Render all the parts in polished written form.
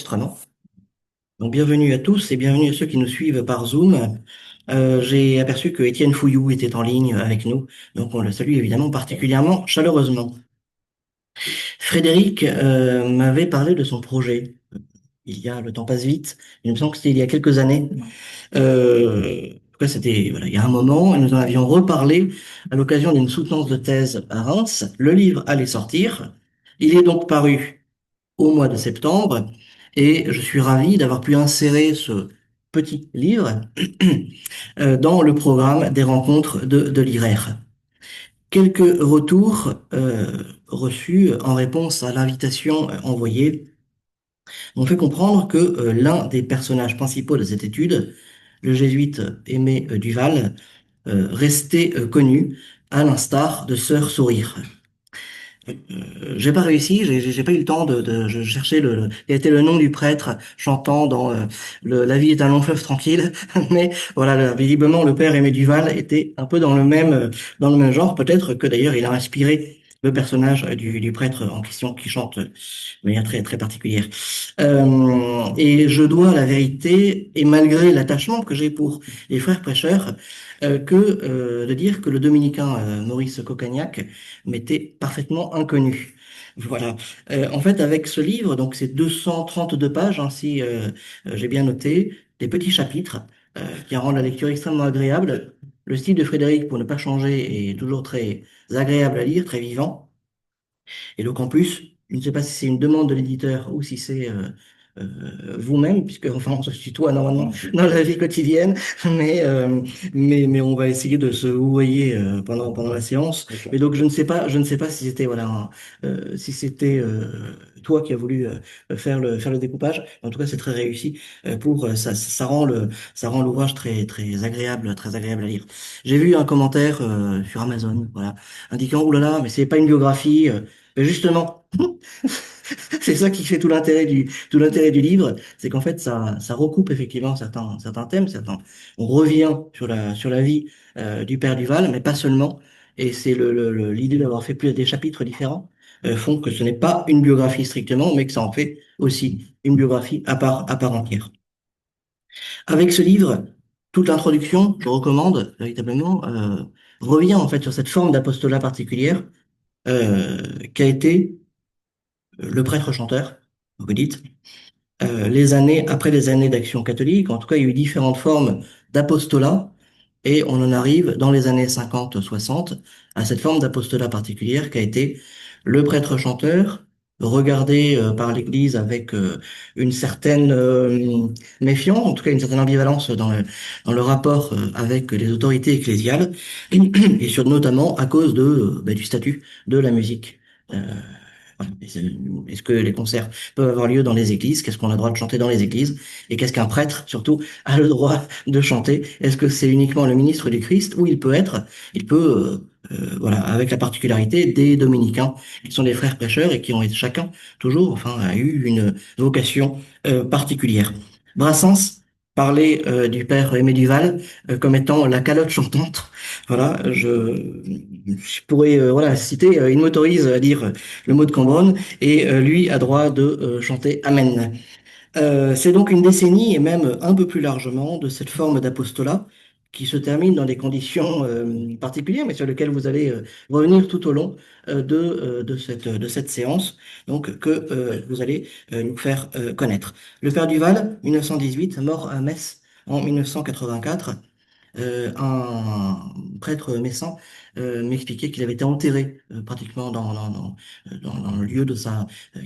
enregistrement. Donc bienvenue à tous et bienvenue à ceux qui nous suivent par Zoom. J'ai aperçu que Étienne Fouillou était en ligne avec nous, donc on le salue évidemment particulièrement chaleureusement. Frédéric m'avait parlé de son projet. Le temps passe vite. Il me semble que c'était il y a quelques années. En tout cas, c'était voilà, il y a un moment, et nous en avions reparlé à l'occasion d'une soutenance de thèse à Reims. Le livre allait sortir. Il est donc paru au mois de septembre et je suis ravi d'avoir pu insérer ce petit livre dans le programme des rencontres de l'IRER. Quelques retours reçus en réponse à l'invitation envoyée m'ont fait comprendre que l'un des personnages principaux de cette étude, le jésuite Aimé Duval, restait connu à l'instar de Sœur Sourire. J'ai pas réussi, j'ai pas eu le temps je cherchais quel était le nom du prêtre chantant dans La vie est un long fleuve tranquille, mais voilà, visiblement le père Aimé Duval était un peu dans le même genre, peut-être que d'ailleurs il a inspiré le personnage du prêtre en question qui chante de manière très très particulière. Et je dois la vérité, et malgré l'attachement que j'ai pour les frères prêcheurs, de dire que le dominicain Maurice Coccagnac m'était parfaitement inconnu. Voilà. En fait, avec ce livre, donc c'est 232 pages, hein, si j'ai bien noté, des petits chapitres qui rendent la lecture extrêmement agréable. Le style de Frédéric, pour ne pas changer, est toujours très agréable à lire, très vivant. Et donc en plus, je ne sais pas si c'est une demande de l'éditeur ou si c'est vous-même, puisque enfin on se tutoie normalement dans la vie quotidienne, mais, euh, mais on va essayer de se vouvoyer pendant la séance. Ok. Et donc je ne sais pas si c'était voilà, si c'était toi qui as voulu faire le découpage. En tout cas, c'est très réussi ça rend l'ouvrage très agréable à lire. J'ai vu un commentaire sur Amazon, voilà, indiquant, oh là là, mais c'est pas une biographie. Mais justement, c'est ça qui fait tout l'intérêt du livre, c'est qu'en fait, ça recoupe effectivement certains thèmes, on revient sur la vie du père Duval, mais pas seulement. Et c'est l'idée d'avoir fait plus des chapitres différents font que ce n'est pas une biographie strictement, mais que ça en fait aussi une biographie à part entière. Avec ce livre, toute l'introduction, je recommande véritablement, revient en fait sur cette forme d'apostolat particulière qu'a été le prêtre chanteur, vous dites, après les années d'action catholique, en tout cas, il y a eu différentes formes d'apostolat, et on en arrive dans les années 50-60 à cette forme d'apostolat particulière qui a été le prêtre chanteur, regardé par l'Église avec une certaine méfiance, en tout cas une certaine ambivalence dans le rapport avec les autorités ecclésiales, et notamment à cause du statut de la musique. Euh, voilà. Est-ce que les concerts peuvent avoir lieu dans les églises? Qu'est-ce qu'on a le droit de chanter dans les églises? Et qu'est-ce qu'un prêtre, surtout, a le droit de chanter? Est-ce que c'est uniquement le ministre du Christ ou il peut, voilà, avec la particularité des dominicains, qui sont des frères prêcheurs et qui ont chacun toujours, enfin, a eu une vocation particulière. Brassens parlait du père Aimé Duval comme étant la calotte chantante. Voilà, je pourrais voilà citer, il m'autorise à dire le mot de Cambronne, et lui a droit de chanter Amen. C'est donc une décennie, et même un peu plus largement, de cette forme d'apostolat qui se termine dans des conditions particulières, mais sur lesquelles vous allez revenir tout au long de cette séance, donc que vous allez nous faire connaître. Le Père Duval, 1918, mort à Metz en 1984. Un prêtre messin m'expliquait qu'il avait été enterré pratiquement dans le lieu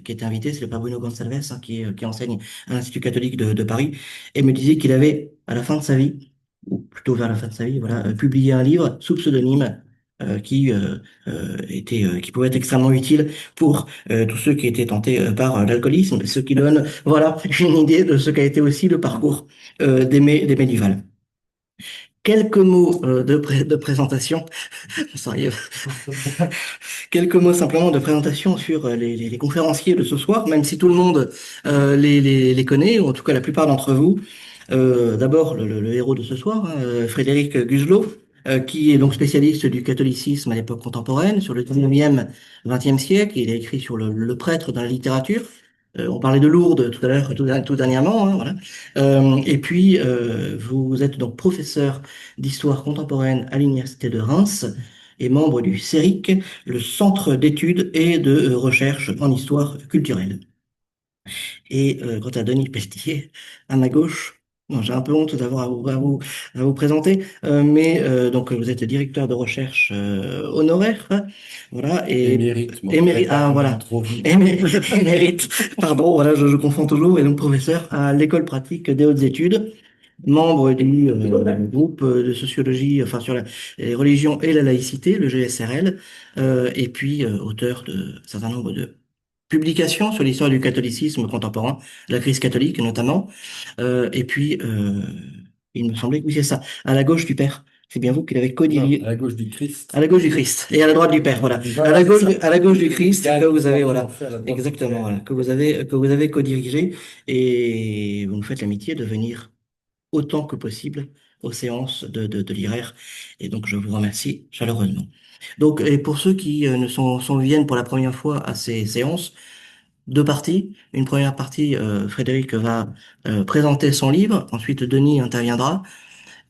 qui était invité, c'est le père Bruno Gonçalves hein, qui enseigne à l'Institut catholique de Paris, et me disait qu'il avait, à la fin de sa vie, ou plutôt vers la fin de sa vie, voilà, publié un livre sous pseudonyme qui pouvait être extrêmement utile pour tous ceux qui étaient tentés par l'alcoolisme, ce qui donne voilà une idée de ce qu'a été aussi le parcours d'Aimé Duval. Quelques mots de présentation. Sorry. Quelques mots simplement de présentation sur les conférenciers de ce soir, même si tout le monde les connaît, ou en tout cas la plupart d'entre vous. D'abord, le héros de ce soir, hein, Frédéric Guzelot, qui est donc spécialiste du catholicisme à l'époque contemporaine, sur le 19e, 20e siècle. Il a écrit sur le prêtre dans la littérature. On parlait de Lourdes tout à l'heure, tout dernièrement, hein, voilà. Et puis, vous êtes donc professeur d'histoire contemporaine à l'Université de Reims et membre du CERIC, le Centre d'études et de recherche en histoire culturelle. Et quant à Denis Pelletier, à ma gauche, non, j'ai un peu honte d'avoir à vous présenter, mais donc vous êtes directeur de recherche honoraire, hein, voilà, et Émérite, moi, émérite, peut-être pas ah content voilà, trop vite. émérite, pardon, voilà, je confonds toujours, et donc professeur à l'École pratique des hautes études, membre du groupe de sociologie, enfin sur les religions et la laïcité, le GSRL, et puis auteur de un certain nombre de publications sur l'histoire du catholicisme contemporain, la crise catholique notamment. Et puis, il me semblait que oui, c'est ça, à la gauche du Père. C'est bien vous qui l'avez Non, à co-dirigé. la gauche du À Christ. la gauche du Christ et à la droite du Père, voilà. Voilà, c'est ça. À la gauche du Le Christ, que gars vous qui avez, a rien voilà, fait à la droite du exactement, Père. voilà, que vous avez co-dirigé et vous nous faites l'amitié de venir autant que possible aux séances de l'IRR. Et donc, je vous remercie chaleureusement. Donc, et pour ceux qui ne viennent pour la première fois à ces séances, deux parties. Une première partie, Frédéric va présenter son livre, ensuite Denis interviendra,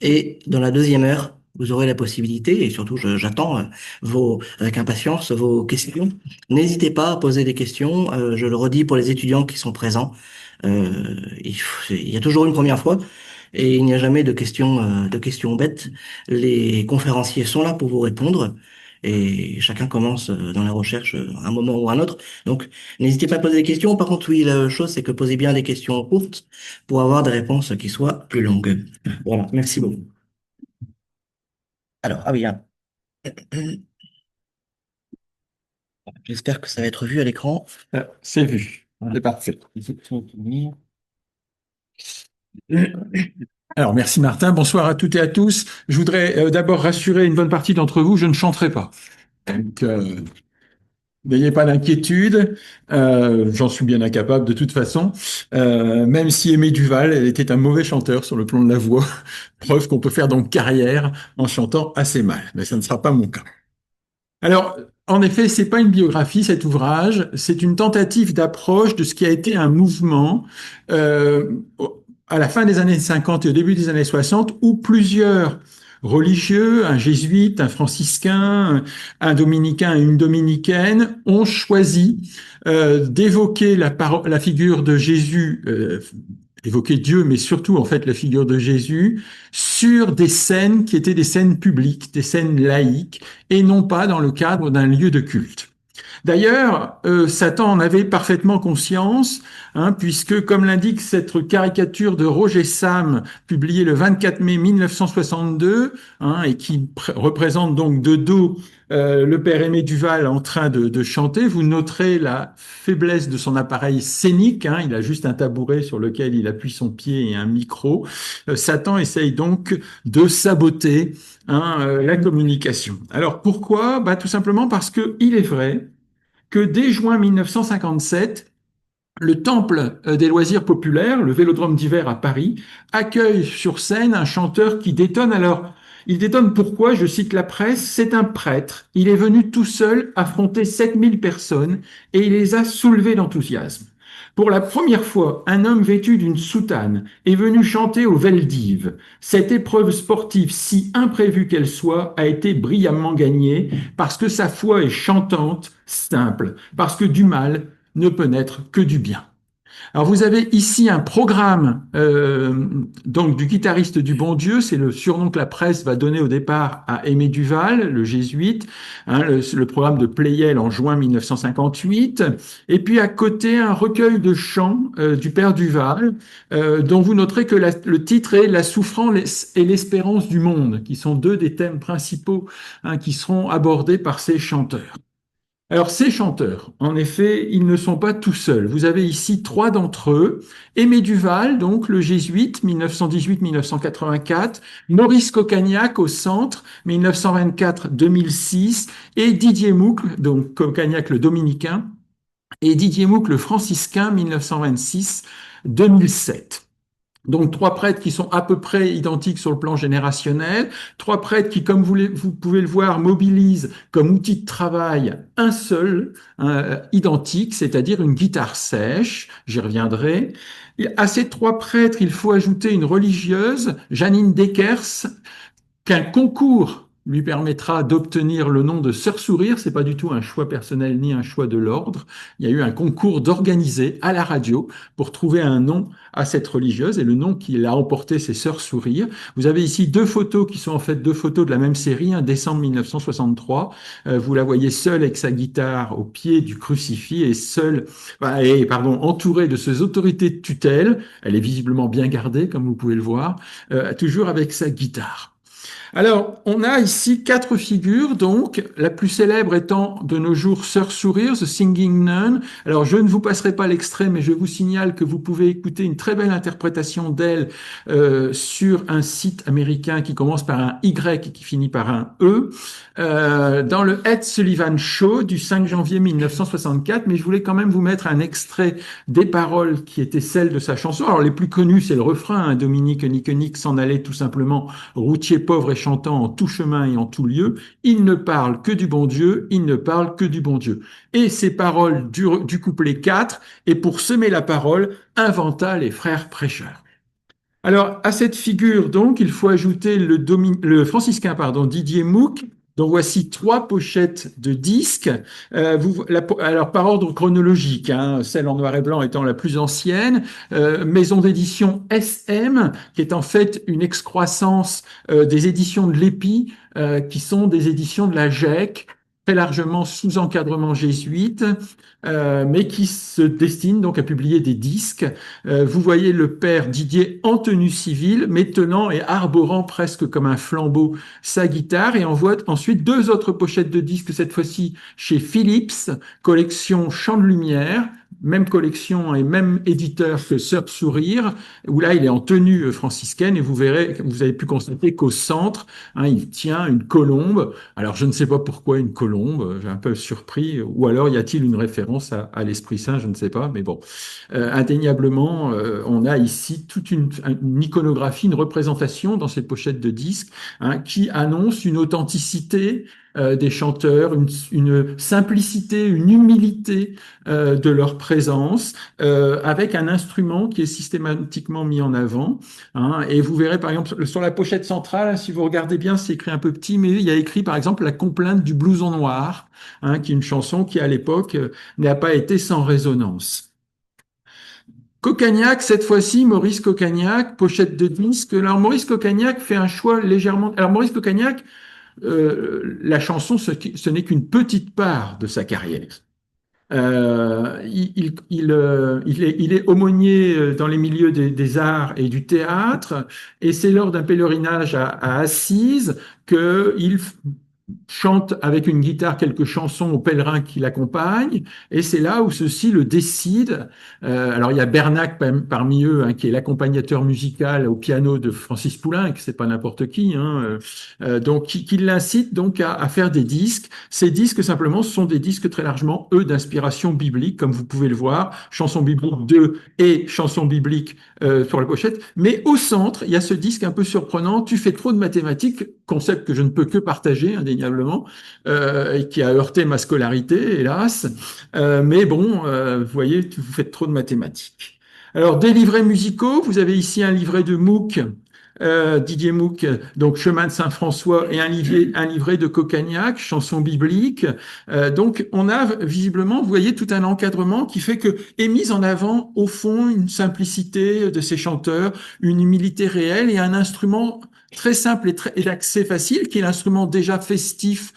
et dans la deuxième heure, vous aurez la possibilité, et surtout j'attends avec impatience vos questions. N'hésitez pas à poser des questions, je le redis pour les étudiants qui sont présents. Il y a toujours une première fois, et il n'y a jamais de questions bêtes. Les conférenciers sont là pour vous répondre. Et chacun commence dans la recherche à un moment ou à un autre. Donc, n'hésitez pas à poser des questions. Par contre, oui, la chose, c'est que posez bien des questions courtes pour avoir des réponses qui soient plus longues. Voilà, merci beaucoup. Alors, ah oui, hein. J'espère que ça va être vu à l'écran. C'est vu. Voilà. C'est parfait. Alors, merci Martin. Bonsoir à toutes et à tous. Je voudrais d'abord rassurer une bonne partie d'entre vous, je ne chanterai pas. Donc, n'ayez pas d'inquiétude. J'en suis bien incapable de toute façon. Même si Aimé Duval elle était un mauvais chanteur sur le plan de la voix, preuve qu'on peut faire donc carrière en chantant assez mal. Mais ça ne sera pas mon cas. Alors, en effet, c'est pas une biographie, cet ouvrage, c'est une tentative d'approche de ce qui a été un mouvement euh, à la fin des années 50 et au début des années 60, où plusieurs religieux, un jésuite, un franciscain, un dominicain et une dominicaine, ont choisi d'évoquer la figure de Jésus, évoquer Dieu, mais surtout en fait la figure de Jésus, sur des scènes qui étaient des scènes publiques, des scènes laïques, et non pas dans le cadre d'un lieu de culte. D'ailleurs, Satan en avait parfaitement conscience, hein, puisque, comme l'indique cette caricature de Roger Sam, publiée le 24 mai 1962, hein, et qui représente donc de dos le père Aimé Duval en train de chanter, vous noterez la faiblesse de son appareil scénique, hein, il a juste un tabouret sur lequel il appuie son pied et un micro. Satan essaye donc de saboter, hein, la communication. Alors pourquoi? Bah, tout simplement parce que il est vrai que dès juin 1957, le Temple des loisirs populaires, le Vélodrome d'hiver à Paris, accueille sur scène un chanteur qui détonne. Alors, il détonne pourquoi? Je cite la presse, c'est un prêtre. Il est venu tout seul affronter 7000 personnes et il les a soulevés d'enthousiasme. Pour la première fois, un homme vêtu d'une soutane est venu chanter au Veldiv. Cette épreuve sportive, si imprévue qu'elle soit, a été brillamment gagnée parce que sa foi est chantante, simple, parce que du mal ne peut naître que du bien. Alors vous avez ici un programme donc du guitariste du Bon Dieu, c'est le surnom que la presse va donner au départ à Aimé Duval, le jésuite, hein, le programme de Pleyel en juin 1958, et puis à côté un recueil de chants du père Duval, dont vous noterez que le titre est La souffrance et l'espérance du monde, qui sont deux des thèmes principaux, hein, qui seront abordés par ces chanteurs. Alors, ces chanteurs, en effet, ils ne sont pas tout seuls. Vous avez ici trois d'entre eux. Aimé Duval, donc le jésuite, 1918-1984, Maurice Cocagnac au centre, 1924-2006, et Didier Moucle, donc Cocagnac le dominicain, et Didier Moucle le franciscain, 1926-2007. Donc, trois prêtres qui sont à peu près identiques sur le plan générationnel, trois prêtres qui, comme vous pouvez le voir, mobilisent comme outil de travail un seul, identique, c'est-à-dire une guitare sèche, j'y reviendrai. Et à ces trois prêtres, il faut ajouter une religieuse, Janine Dekers, qu'un concours lui permettra d'obtenir le nom de Sœur Sourire. C'est pas du tout un choix personnel ni un choix de l'ordre. Il y a eu un concours d'organiser à la radio pour trouver un nom à cette religieuse et le nom qu'il a emporté, c'est Sœur Sourire. Vous avez ici deux photos qui sont en fait deux photos de la même série, décembre 1963. Vous la voyez seule avec sa guitare au pied du crucifix et seule, entourée de ses autorités de tutelle. Elle est visiblement bien gardée, comme vous pouvez le voir, toujours avec sa guitare. Alors, on a ici quatre figures, donc la plus célèbre étant de nos jours Sœur Sourire, The Singing Nun. Alors, je ne vous passerai pas l'extrait, mais je vous signale que vous pouvez écouter une très belle interprétation d'elle sur un site américain qui commence par un Y et qui finit par un E, dans le Ed Sullivan Show du 5 janvier 1964. Mais je voulais quand même vous mettre un extrait des paroles qui étaient celles de sa chanson. Alors, les plus connues, c'est le refrain, Dominique Niconique s'en allait tout simplement routier pauvre et chantant en tout chemin et en tout lieu, il ne parle que du bon Dieu, il ne parle que du bon Dieu. Et ces paroles du couplet 4, et pour semer la parole, inventa les frères prêcheurs. Alors, à cette figure, donc, il faut ajouter le franciscain, Didier Mouck, dont voici trois pochettes de disques. Alors, par ordre chronologique, celle en noir et blanc étant la plus ancienne, maison d'édition SM, qui est en fait une excroissance des éditions de l'EPI, qui sont des éditions de la GEC, très largement sous encadrement jésuite, mais qui se destinent donc à publier des disques. Vous voyez le père Didier en tenue civile, mais tenant et arborant presque comme un flambeau sa guitare, et on voit ensuite deux autres pochettes de disques, cette fois-ci chez Philips, collection Chant de Lumière, même collection et même éditeur que Sœur Sourire, où là il est en tenue franciscaine, et vous verrez, vous avez pu constater qu'au centre, il tient une colombe. Alors je ne sais pas pourquoi une colombe, j'ai un peu surpris, ou alors y a-t-il une référence à l'Esprit Saint, je ne sais pas, mais bon. Indéniablement, on a ici toute une iconographie, une représentation dans ces pochettes de disques, qui annonce une authenticité des chanteurs, une simplicité, une humilité de leur présence, avec un instrument qui est systématiquement mis en avant. Et vous verrez par exemple sur la pochette centrale, si vous regardez bien, c'est écrit un peu petit, mais il y a écrit par exemple la complainte du blouson noir, qui est une chanson qui à l'époque n'a pas été sans résonance. Coccagnac, cette fois-ci, Maurice Coccagnac, pochette de disque. Alors Maurice Coccagnac fait un choix légèrement. Alors Maurice Coccagnac, la chanson, ce n'est qu'une petite part de sa carrière. Il est aumônier dans les milieux des arts et du théâtre, et c'est lors d'un pèlerinage à Assise qu'il chante avec une guitare quelques chansons aux pèlerins qui l'accompagnent, et c'est là où ceux-ci le décident. Alors il y a Bernac parmi eux, qui est l'accompagnateur musical au piano de Francis Poulenc, c'est pas n'importe qui, donc qui l'incite donc à faire des disques. Ces disques simplement sont des disques très largement eux d'inspiration biblique, comme vous pouvez le voir, chanson biblique 2 et chanson biblique sur la pochette. Mais au centre, il y a ce disque un peu surprenant, Tu fais trop de mathématiques, concept que je ne peux que partager indéniablement, et qui a heurté ma scolarité, hélas. Mais bon, vous voyez, vous faites trop de mathématiques. Alors, des livrets musicaux, vous avez ici un livret de Mouck, Didier Mouck, donc Chemin de Saint-François, et un livret de Coccagnac, chansons bibliques. Donc, on a visiblement, vous voyez, tout un encadrement qui fait que est mise en avant, au fond, une simplicité de ces chanteurs, une humilité réelle et un instrument très simple et d'accès facile, qui est l'instrument déjà festif,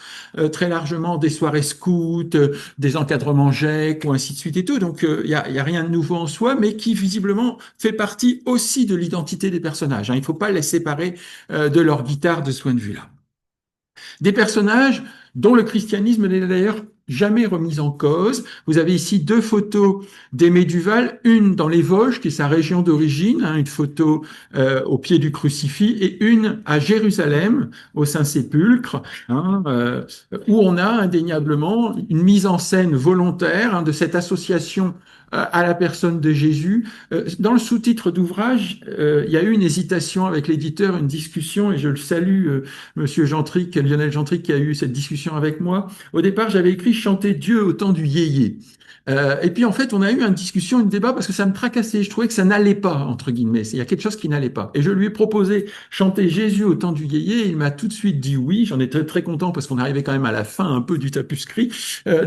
très largement des soirées scouts, des encadrements GEC, ou ainsi de suite et tout. Donc, il y a rien de nouveau en soi, mais qui visiblement fait partie aussi de l'identité des personnages. Il ne faut pas les séparer de leur guitare de ce point de vue-là. Des personnages dont le christianisme n'est d'ailleurs jamais remis en cause. Vous avez ici deux photos d'Aimé Duval, une dans les Vosges, qui est sa région d'origine, une photo au pied du crucifix, et une à Jérusalem, au Saint-Sépulcre, où on a indéniablement une mise en scène volontaire de cette association à la personne de Jésus. Dans le sous-titre d'ouvrage, il y a eu une hésitation avec l'éditeur, une discussion, et je le salue, Monsieur Gentric, Lionel Gentric, qui a eu cette discussion avec moi. Au départ, j'avais écrit Chanter Dieu au temps du yéyé. Et puis en fait, on a eu une discussion, un débat parce que ça me tracassait. Je trouvais que ça n'allait pas, entre guillemets. Il y a quelque chose qui n'allait pas. Et je lui ai proposé chanter Jésus au temps du yéyé. Et il m'a tout de suite dit oui. J'en étais très content parce qu'on arrivait quand même à la fin un peu du tapuscrit,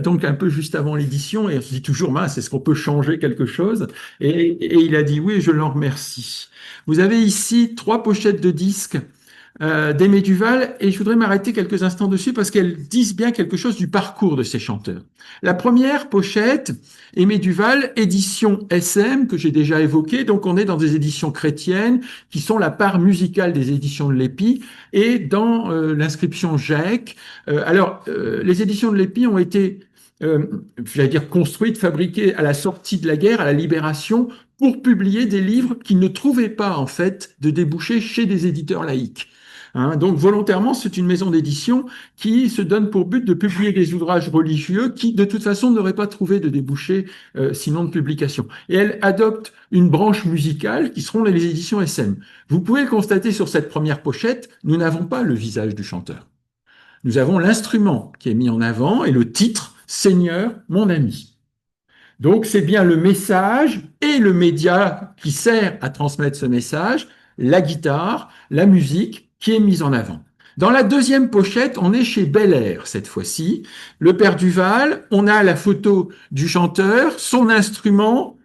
donc un peu juste avant l'édition. Et on se dit toujours, mince, est-ce qu'on peut changer quelque chose? Et il a dit oui. Et je l'en remercie. Vous avez ici 3 pochettes de disques d'Aimé Duval, et je voudrais m'arrêter quelques instants dessus parce qu'elles disent bien quelque chose du parcours de ces chanteurs. La première pochette, Aimé Duval, édition SM, que j'ai déjà évoqué, donc on est dans des éditions chrétiennes qui sont la part musicale des éditions de l'Épi, et dans l'inscription GEC. Les éditions de l'Épi ont été, j'allais dire, construites, fabriquées à la sortie de la guerre, à la libération, pour publier des livres qui ne trouvaient pas, en fait, de débouchés chez des éditeurs laïcs. Hein, donc volontairement, c'est une maison d'édition qui se donne pour but de publier des ouvrages religieux qui, de toute façon, n'auraient pas trouvé de débouché sinon de publication. Et elle adopte une branche musicale qui seront les éditions SM. Vous pouvez le constater sur cette première pochette, nous n'avons pas le visage du chanteur. Nous avons l'instrument qui est mis en avant et le titre Seigneur, mon ami. Donc c'est bien le message et le média qui sert à transmettre ce message, la guitare, la musique qui est mise en avant. Dans la deuxième pochette, on est chez Bel Air cette fois-ci. Le Père Duval, on a la photo du chanteur, son instrument,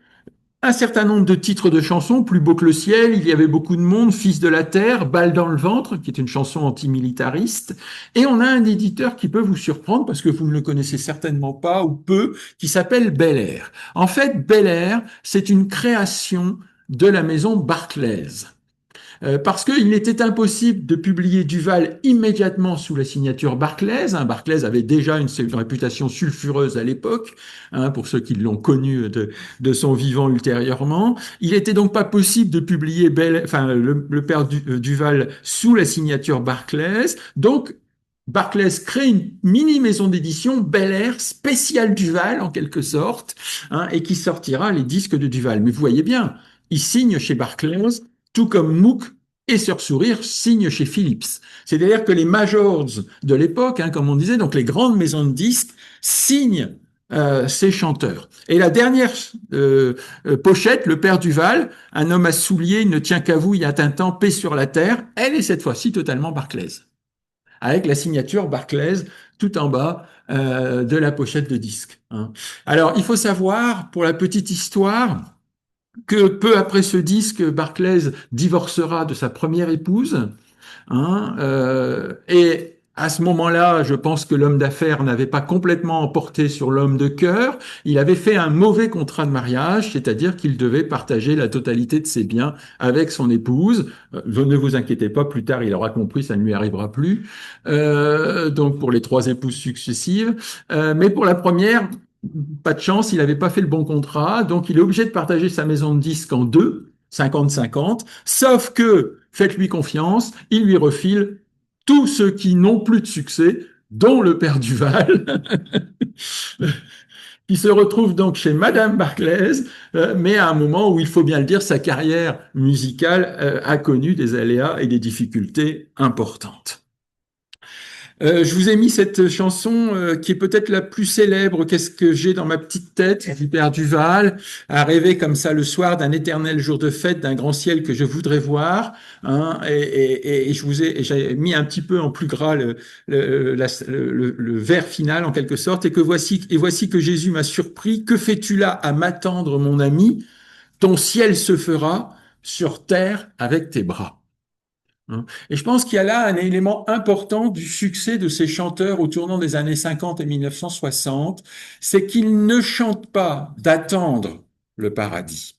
un certain nombre de titres de chansons, Plus beau que le ciel, Il y avait beaucoup de monde, Fils de la terre, Balle dans le ventre, qui est une chanson antimilitariste. Et on a un éditeur qui peut vous surprendre parce que vous ne le connaissez certainement pas ou peu, qui s'appelle Bel Air. En fait, Bel Air, c'est une création de la maison Barclays. Parce qu'il était impossible de publier Duval immédiatement sous la signature Barclays. Hein. Barclays avait déjà une réputation sulfureuse à l'époque, hein, pour ceux qui l'ont connu de son vivant ultérieurement. Il n'était donc pas possible de publier le père Duval sous la signature Barclays. Donc, Barclays crée une mini maison d'édition Bel Air spéciale Duval en quelque sorte, hein, et qui sortira les disques de Duval. Mais vous voyez bien, il signe chez Barclays, tout comme Mook et Sœur Sourire signent chez Philips. C'est-à-dire que les majors de l'époque, hein, comme on disait, donc les grandes maisons de disques, signent ces chanteurs. Et la dernière pochette, Le Père Duval, un homme à souliers, il ne tient qu'à vous, il y a un temps, paix sur la terre, elle est cette fois-ci totalement Barclays, avec la signature Barclays tout en bas de la pochette de disque. Hein. Alors, il faut savoir, pour la petite histoire, que peu après ce disque, Barclays divorcera de sa première épouse. Hein, et à ce moment-là, je pense que l'homme d'affaires n'avait pas complètement emporté sur l'homme de cœur. Il avait fait un mauvais contrat de mariage, c'est-à-dire qu'il devait partager la totalité de ses biens avec son épouse. Ne vous inquiétez pas, plus tard, il aura compris, ça ne lui arrivera plus. Donc pour les 3 épouses successives. Mais pour la première, pas de chance, il n'avait pas fait le bon contrat, donc il est obligé de partager sa maison de disques en deux, 50-50, sauf que, faites-lui confiance, il lui refile tous ceux qui n'ont plus de succès, dont le père Duval, qui se retrouve donc chez Madame Barclays, mais à un moment où, il faut bien le dire, sa carrière musicale a connu des aléas et des difficultés importantes. Je vous ai mis cette chanson qui est peut-être la plus célèbre. Qu'est-ce que j'ai dans ma petite tête du Père Duval, à rêver comme ça le soir d'un éternel jour de fête, d'un grand ciel que je voudrais voir. Hein, et j'ai mis un petit peu en plus gras le vers final en quelque sorte. Et voici que Jésus m'a surpris. Que fais-tu là à m'attendre, mon ami? Ton ciel se fera sur terre avec tes bras. Hein. Et je pense qu'il y a là un élément important du succès de ces chanteurs au tournant des années 50 et 1960, c'est qu'ils ne chantent pas d'attendre le paradis.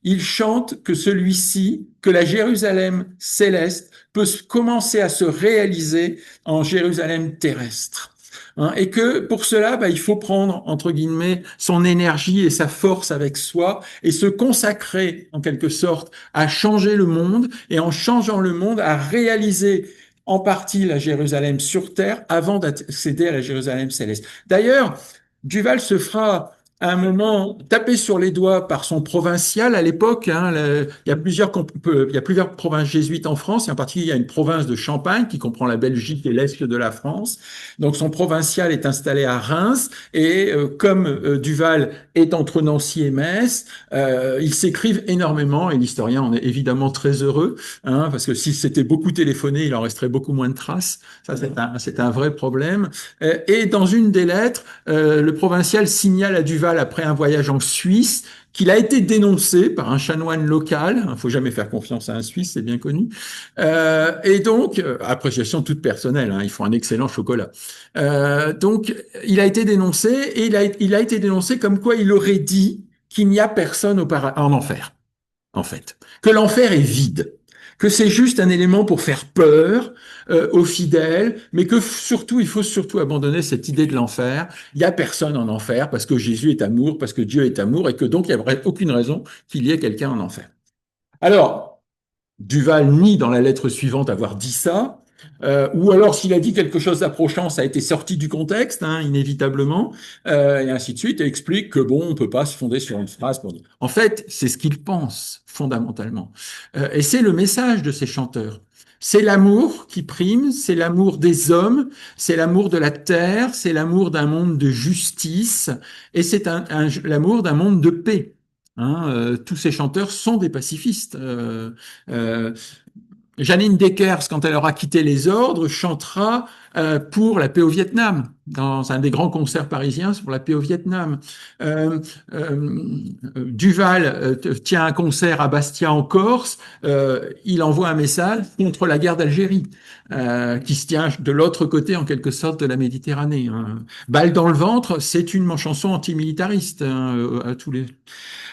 Ils chantent que celui-ci, que la Jérusalem céleste peut commencer à se réaliser en Jérusalem terrestre. Hein, et que pour cela, il faut prendre, entre guillemets, son énergie et sa force avec soi et se consacrer, en quelque sorte, à changer le monde et en changeant le monde, à réaliser en partie la Jérusalem sur terre avant d'accéder à la Jérusalem céleste. D'ailleurs, Duval se fera à un moment tapé sur les doigts par son provincial à l'époque. Hein, il y a plusieurs provinces jésuites en France, et en particulier il y a une province de Champagne qui comprend la Belgique et l'est de la France. Donc son provincial est installé à Reims et comme Duval est entre Nancy et Metz, ils s'écrivent énormément et l'historien en est évidemment très heureux, hein, parce que si c'était beaucoup téléphoné, il en resterait beaucoup moins de traces. Ça c'est un vrai problème. Et dans une des lettres, le provincial signale à Duval, après un voyage en Suisse, qu'il a été dénoncé par un chanoine local. Il ne faut jamais faire confiance à un Suisse, c'est bien connu. Et donc, appréciation toute personnelle, hein, ils font un excellent chocolat. Donc, il a été dénoncé et il a été dénoncé comme quoi il aurait dit qu'il n'y a personne en enfer, en fait. Que l'enfer est vide, que c'est juste un élément pour faire peur aux fidèles, mais que surtout, il faut surtout abandonner cette idée de l'enfer. Il n'y a personne en enfer parce que Jésus est amour, parce que Dieu est amour, et que donc il n'y a aucune raison qu'il y ait quelqu'un en enfer. Alors, Duval nie dans la lettre suivante avoir dit ça, ou alors s'il a dit quelque chose d'approchant, ça a été sorti du contexte, hein, inévitablement, et ainsi de suite, et explique que bon, on peut pas se fonder sur une phrase pour dire. En fait, c'est ce qu'il pense fondamentalement, et c'est le message de ces chanteurs. C'est l'amour qui prime, c'est l'amour des hommes, c'est l'amour de la terre, c'est l'amour d'un monde de justice, et c'est l'amour d'un monde de paix. Hein, tous ces chanteurs sont des pacifistes. Euh, Janine Deckers, quand elle aura quitté les ordres, chantera pour la paix au Vietnam, dans un des grands concerts parisiens sur la paix au Vietnam. Euh, euh, Duval tient un concert à Bastia en Corse, il envoie un message contre la guerre d'Algérie, qui se tient de l'autre côté en quelque sorte de la Méditerranée. Hein. Balle dans le ventre, c'est une chanson antimilitariste, hein, à tous les...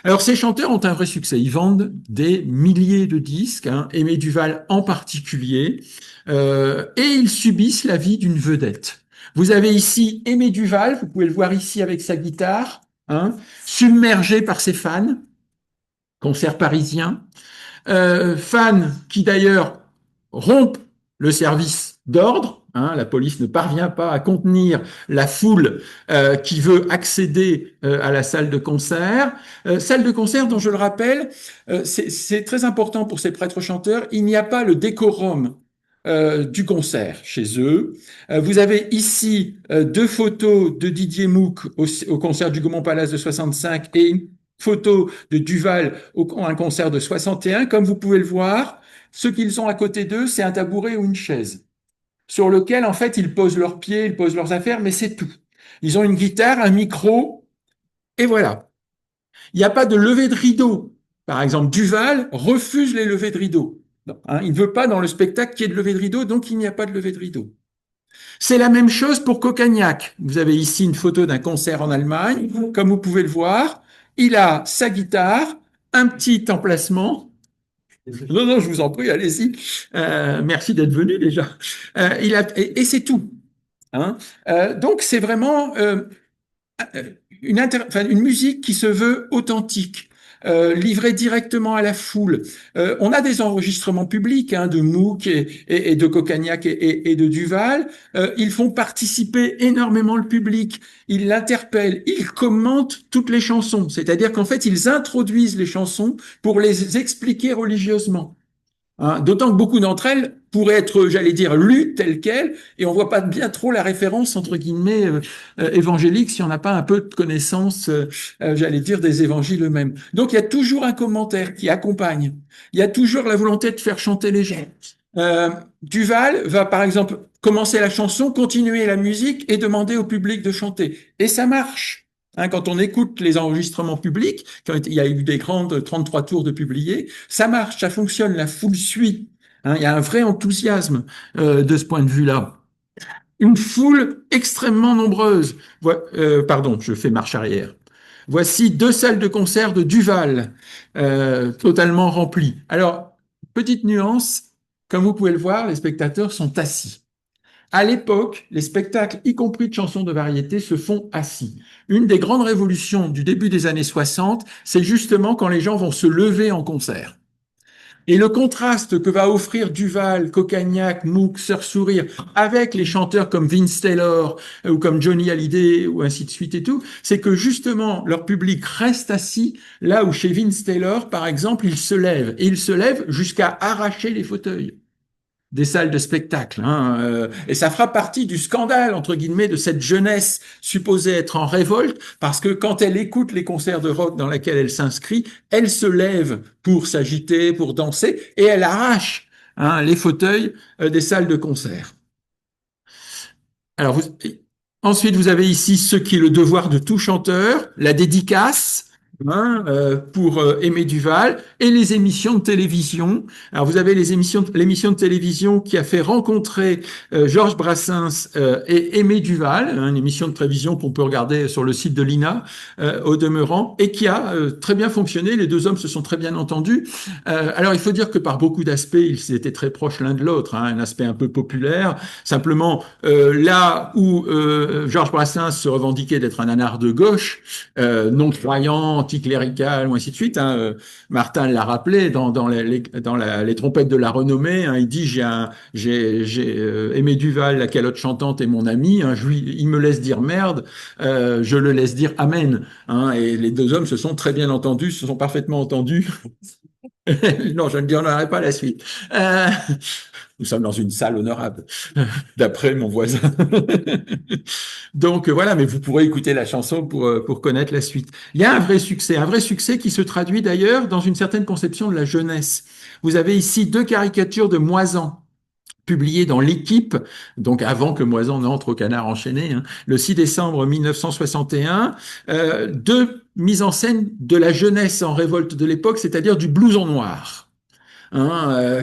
Alors, ces chanteurs ont un vrai succès. Ils vendent des milliers de disques, hein, Aimé Duval en particulier, et ils subissent la vie d'une vedette. Vous avez ici Aimé Duval, vous pouvez le voir ici avec sa guitare, hein, submergé par ses fans, concert parisien. Fans qui d'ailleurs rompent le service d'ordre. Hein, la police ne parvient pas à contenir la foule qui veut accéder à la salle de concert. Salle de concert dont je le rappelle, c'est très important pour ces prêtres chanteurs. Il n'y a pas le décorum du concert chez eux. Vous avez ici deux photos de Didier Mouck au concert du Gaumont Palace de 65 et une photo de Duval à un concert de 61. Comme vous pouvez le voir, ce qu'ils ont à côté d'eux, c'est un tabouret ou une chaise sur lequel, en fait, ils posent leurs pieds, ils posent leurs affaires, mais c'est tout. Ils ont une guitare, un micro, et voilà. Il n'y a pas de levée de rideau. Par exemple, Duval refuse les levées de rideau. Non, hein, il ne veut pas dans le spectacle qu'il y ait de levée de rideau, donc il n'y a pas de levée de rideau. C'est la même chose pour Coccagnac. Vous avez ici une photo d'un concert en Allemagne. Comme vous pouvez le voir, il a sa guitare, un petit emplacement. Non, non, je vous en prie, allez-y. Merci d'être venu déjà. Et c'est tout. Hein. Donc c'est vraiment une musique qui se veut authentique, livrée directement à la foule. On a des enregistrements publics, hein, de Mouk et de Coccagnac et de Duval. Ils font participer énormément le public. Ils l'interpellent, ils commentent toutes les chansons. C'est-à-dire qu'en fait, ils introduisent les chansons pour les expliquer religieusement. Hein, d'autant que beaucoup d'entre elles pourraient être, j'allais dire, lues telles quelles, et on voit pas bien trop la référence, entre guillemets, évangélique, si on n'a pas un peu de connaissance, j'allais dire, des évangiles eux-mêmes. Donc il y a toujours un commentaire qui accompagne. Il y a toujours la volonté de faire chanter les gens. Duval va, par exemple, commencer la chanson, continuer la musique et demander au public de chanter. Et ça marche. Hein, quand on écoute les enregistrements publics, quand il y a eu des grandes 33 tours de publiés, ça marche, ça fonctionne, la foule suit. Hein, il y a un vrai enthousiasme de ce point de vue-là. Une foule extrêmement nombreuse. Pardon, je fais marche arrière. Voici deux salles de concert de Duval, totalement remplies. Alors, petite nuance, comme vous pouvez le voir, les spectateurs sont assis. À l'époque, les spectacles, y compris de chansons de variété, se font assis. Une des grandes révolutions du début des années 60, c'est justement quand les gens vont se lever en concert. Et le contraste que va offrir Duval, Coccagnac, Mouk, Sœur Sourire avec les chanteurs comme Vince Taylor ou comme Johnny Hallyday ou ainsi de suite et tout, c'est que justement leur public reste assis là où chez Vince Taylor, par exemple, il se lève et il se lève jusqu'à arracher les fauteuils des salles de spectacle. Hein, et ça fera partie du scandale, entre guillemets, de cette jeunesse supposée être en révolte, parce que quand elle écoute les concerts de rock dans lesquels elle s'inscrit, elle se lève pour s'agiter, pour danser, et elle arrache les fauteuils des salles de concert. Alors, ensuite, vous avez ici ce qui est le devoir de tout chanteur, la dédicace. Pour Aimé Duval et les émissions de télévision. Alors vous avez l'émission de télévision qui a fait rencontrer Georges Brassens et Aimé Duval, une émission de télévision qu'on peut regarder sur le site de l'INA au demeurant et qui a très bien fonctionné. Les deux hommes se sont très bien entendus. Alors il faut dire que par beaucoup d'aspects ils étaient très proches l'un de l'autre, un aspect un peu populaire. Simplement là où Georges Brassens se revendiquait d'être un anard de gauche, non croyant, anticlérical ou ainsi de suite. Martin l'a rappelé dans les trompettes de la renommée. Il dit j'ai Aimé Duval, la calotte chantante est mon ami. Il me laisse dire merde, je le laisse dire amen. Et les deux hommes se sont très bien entendus, se sont parfaitement entendus. Non, je ne dirai pas la suite. Nous sommes dans une salle honorable, d'après mon voisin. Donc voilà, mais vous pourrez écouter la chanson pour connaître la suite. Il y a un vrai succès qui se traduit d'ailleurs dans une certaine conception de la jeunesse. Vous avez ici deux caricatures de Moisan publiées dans l'Équipe, donc avant que Moisan n'entre au Canard enchaîné, le 6 décembre 1961, deux mises en scène de la jeunesse en révolte de l'époque, c'est-à-dire du blouson noir.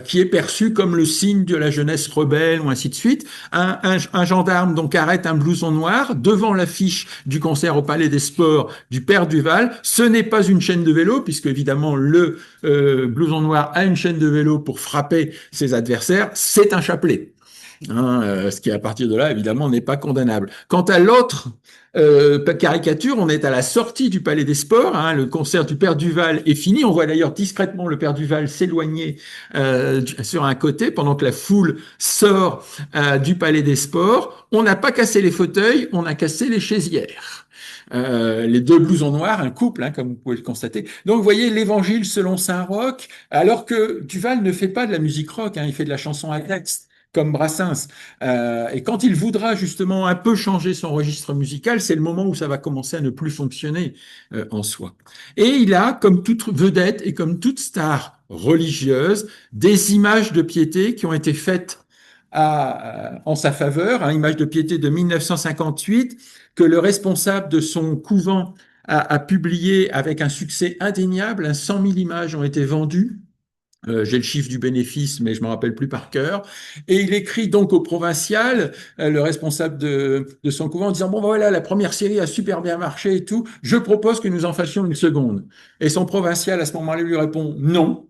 Qui est perçu comme le signe de la jeunesse rebelle ou ainsi de suite. Un gendarme donc arrête un blouson noir devant l'affiche du concert au Palais des Sports du Père Duval. Ce n'est pas une chaîne de vélo, puisque évidemment le blouson noir a une chaîne de vélo pour frapper ses adversaires, c'est un chapelet. Ce qui à partir de là évidemment n'est pas condamnable. Quant à l'autre caricature, on est à la sortie du Palais des Sports, le concert du Père Duval est fini, on voit d'ailleurs discrètement le Père Duval s'éloigner sur un côté pendant que la foule sort du Palais des Sports. On n'a pas cassé les fauteuils, on a cassé les chaisières. Les deux blousons noirs, un couple, comme vous pouvez le constater. Donc, vous voyez l'évangile selon Saint Roch, alors que Duval ne fait pas de la musique rock, il fait de la chanson à texte comme Brassens. Et quand il voudra justement un peu changer son registre musical, c'est le moment où ça va commencer à ne plus fonctionner en soi. Et il a, comme toute vedette et comme toute star religieuse, des images de piété qui ont été faites en sa faveur, image de piété de 1958 que le responsable de son couvent a publié avec un succès indéniable. 100 000 images ont été vendues. J'ai le chiffre du bénéfice, mais je ne me rappelle plus par cœur. Et il écrit donc au provincial, le responsable de son couvent, en disant, bon, voilà, la première série a super bien marché et tout, je propose que nous en fassions une seconde. Et son provincial, à ce moment-là, lui répond, non.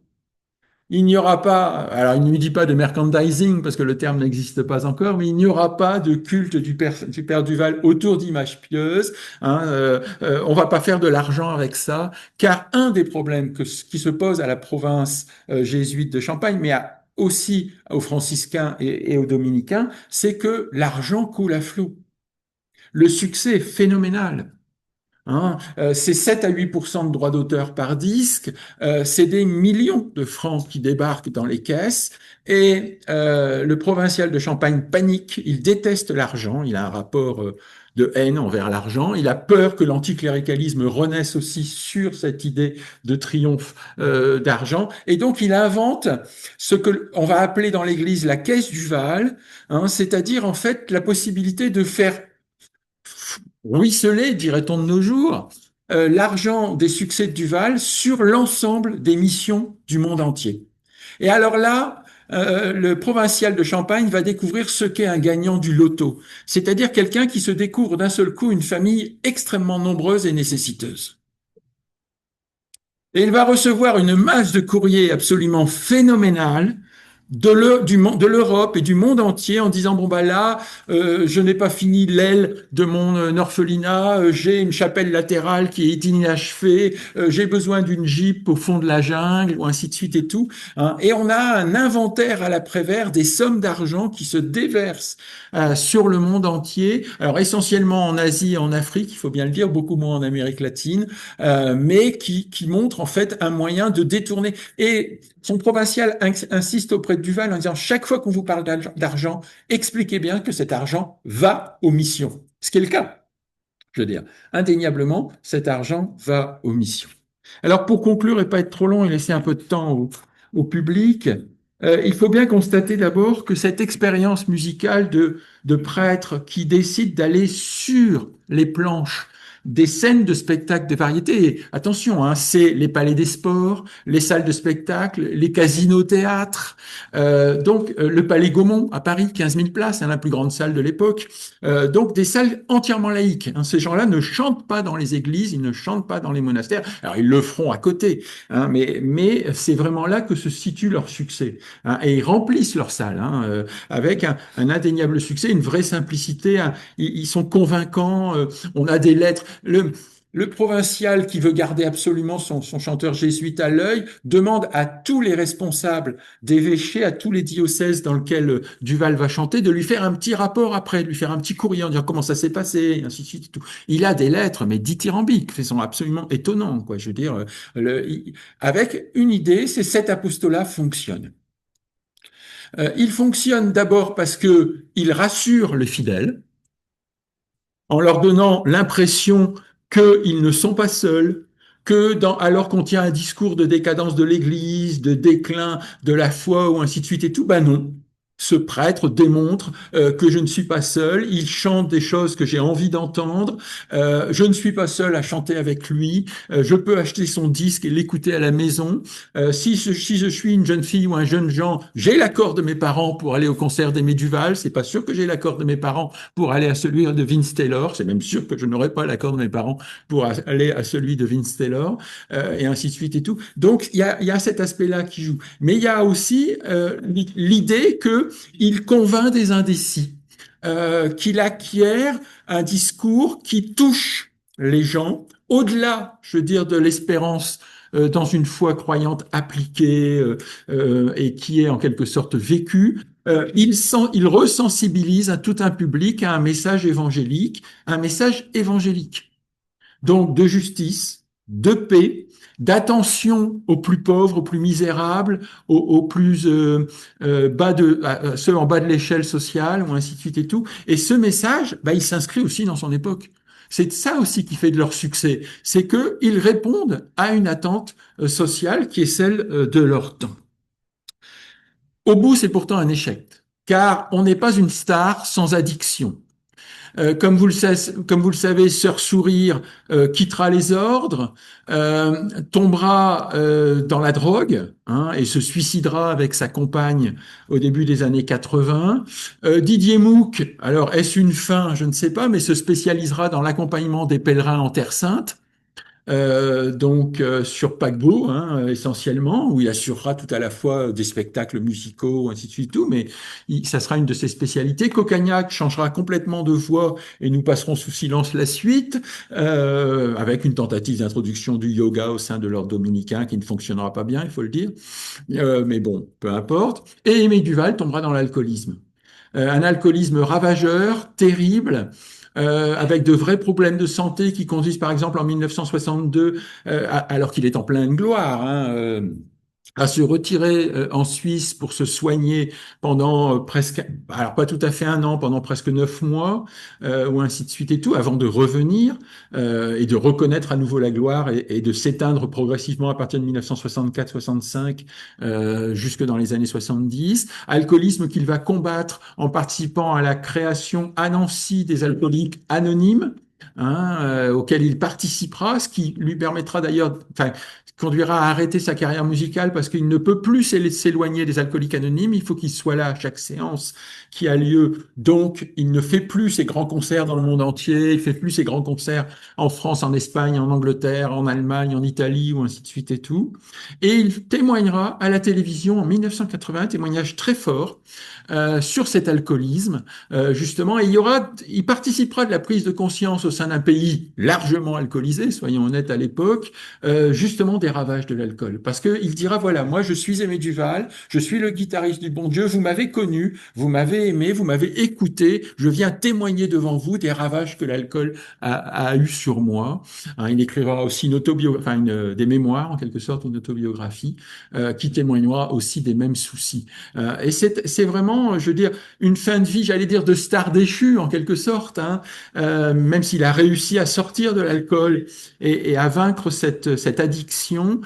Il n'y aura pas, alors il ne lui dit pas de merchandising parce que le terme n'existe pas encore, mais il n'y aura pas de culte du Père Duval autour d'images pieuses. On va pas faire de l'argent avec ça, car un des problèmes qui se pose à la province jésuite de Champagne, mais aussi aux franciscains et aux dominicains, c'est que l'argent coule à flot. Le succès est phénoménal. C'est 7 à 8% de droits d'auteur par disque, c'est des millions de francs qui débarquent dans les caisses et le provincial de Champagne panique, il déteste l'argent, il a un rapport de haine envers l'argent, il a peur que l'anticléricalisme renaisse aussi sur cette idée de triomphe d'argent et donc il invente ce que on va appeler dans l'Église la caisse Duval, c'est-à-dire en fait la possibilité de faire ruisseler, dirait-on de nos jours, l'argent des succès de Duval sur l'ensemble des missions du monde entier. Et alors là, le provincial de Champagne va découvrir ce qu'est un gagnant du loto, c'est-à-dire quelqu'un qui se découvre d'un seul coup une famille extrêmement nombreuse et nécessiteuse. Et il va recevoir une masse de courriers absolument phénoménale de l'Europe et du monde entier en disant, bon, bah là, je n'ai pas fini l'aile de mon orphelinat, j'ai une chapelle latérale qui est inachevée, j'ai besoin d'une gyppe au fond de la jungle, ou ainsi de suite et tout, hein. Et on a un inventaire à l'après-vert des sommes d'argent qui se déversent sur le monde entier, alors essentiellement en Asie et en Afrique, il faut bien le dire, beaucoup moins en Amérique latine, mais qui montre en fait un moyen de détourner. Et son provincial insiste auprès de Duval en disant, chaque fois qu'on vous parle d'argent, expliquez bien que cet argent va aux missions. Ce qui est le cas, je veux dire. Indéniablement, cet argent va aux missions. Alors pour conclure et pas être trop long et laisser un peu de temps au public, il faut bien constater d'abord que cette expérience musicale de prêtres qui décident d'aller sur les planches des scènes de spectacle de variété. Et attention, hein, c'est les palais des sports, les salles de spectacle, les casinos-théâtres, le Palais Gaumont à Paris, 15 000 places, hein, la plus grande salle de l'époque. Donc des salles entièrement laïques, hein. Ces gens-là ne chantent pas dans les églises, ils ne chantent pas dans les monastères. Alors ils le feront à côté, hein, mais c'est vraiment là que se situe leur succès, hein, et ils remplissent leurs salles, hein, avec un indéniable succès, une vraie simplicité, hein. Ils sont convaincants. On a des lettres. Le provincial qui veut garder absolument son chanteur jésuite à l'œil demande à tous les responsables d'évêchés, à tous les diocèses dans lesquels Duval va chanter, de lui faire un petit rapport après, de lui faire un petit courrier en disant comment ça s'est passé, et ainsi de suite. Et tout. Il a des lettres, mais dithyrambiques, qui sont absolument étonnants, quoi. Je veux dire, avec une idée, c'est cet apostolat fonctionne. Il fonctionne d'abord parce que il rassure les fidèles en leur donnant l'impression qu'ils ne sont pas seuls, alors qu'on tient un discours de décadence de l'Église, de déclin de la foi ou ainsi de suite et tout, ben non. Ce prêtre démontre que je ne suis pas seul, il chante des choses que j'ai envie d'entendre, je ne suis pas seul à chanter avec lui, je peux acheter son disque et l'écouter à la maison. Si je suis une jeune fille ou un jeune Jean, j'ai l'accord de mes parents pour aller au concert d'Aimé Duval, c'est pas sûr que j'ai l'accord de mes parents pour aller à celui de Vince Taylor, c'est même sûr que je n'aurai pas l'accord de mes parents pour aller à celui de Vince Taylor, et ainsi de suite et tout. Donc il y a cet aspect-là qui joue. Mais il y a aussi l'idée qu'il convainc des indécis, qu'il acquiert un discours qui touche les gens au-delà, je veux dire, de l'espérance dans une foi croyante appliquée et qui est en quelque sorte vécue. Il resensibilise à tout un public à un message évangélique, un message évangélique. Donc de justice, de paix, d'attention aux plus pauvres, aux plus misérables, aux plus bas à ceux en bas de l'échelle sociale, ou ainsi de suite et tout. Et ce message, bah, il s'inscrit aussi dans son époque. C'est ça aussi qui fait de leur succès, c'est qu'ils répondent à une attente sociale qui est celle de leur temps. Au bout, c'est pourtant un échec, car on n'est pas une star sans addiction. Comme vous le savez, Sœur Sourire quittera les ordres, tombera dans la drogue, hein, et se suicidera avec sa compagne au début des années 80. Didier Mouck, alors est-ce une fin? Je ne sais pas, mais se spécialisera dans l'accompagnement des pèlerins en Terre Sainte. Sur paquebot, hein, essentiellement, où il assurera tout à la fois des spectacles musicaux, ainsi de suite, tout, mais ça sera une de ses spécialités. Cocagnac changera complètement de voix et nous passerons sous silence la suite, avec une tentative d'introduction du yoga au sein de l'ordre dominicain qui ne fonctionnera pas bien, il faut le dire. Mais bon, peu importe. Et Aimé Duval tombera dans l'alcoolisme. Un alcoolisme ravageur, terrible, avec de vrais problèmes de santé qui conduisent par exemple en 1962, alors qu'il est en pleine gloire, hein, à se retirer en Suisse pour se soigner pendant presque, alors pas tout à fait un an, pendant presque 9 mois, ou ainsi de suite et tout, avant de revenir et de reconnaître à nouveau la gloire et de s'éteindre progressivement à partir de 1964-65 jusque dans les années 70. Alcoolisme qu'il va combattre en participant à la création à Nancy des alcooliques anonymes, hein, auquel il participera, ce qui lui permettra d'ailleurs, enfin, conduira à arrêter sa carrière musicale parce qu'il ne peut plus s'éloigner des Alcooliques Anonymes. Il faut qu'il soit là à chaque séance qui a lieu. Donc, il ne fait plus ses grands concerts dans le monde entier. Il fait plus ses grands concerts en France, en Espagne, en Angleterre, en Allemagne, en Italie, ou ainsi de suite et tout. Et il témoignera à la télévision en 1980, un témoignage très fort sur cet alcoolisme justement, et il participera de la prise de conscience au sein d'un pays largement alcoolisé, soyons honnêtes à l'époque, justement des ravages de l'alcool. Parce qu'il dira, voilà, moi je suis Aimé Duval, je suis le guitariste du Bon Dieu, vous m'avez connu, vous m'avez aimé, vous m'avez écouté, je viens témoigner devant vous des ravages que l'alcool a eu sur moi. Hein, il écrira aussi enfin des mémoires, en quelque sorte, une autobiographie, qui témoignera aussi des mêmes soucis. Et c'est vraiment, je veux dire, une fin de vie, j'allais dire, de star déchu en quelque sorte, hein, même s'il a réussi à sortir de l'alcool et à vaincre cette addiction,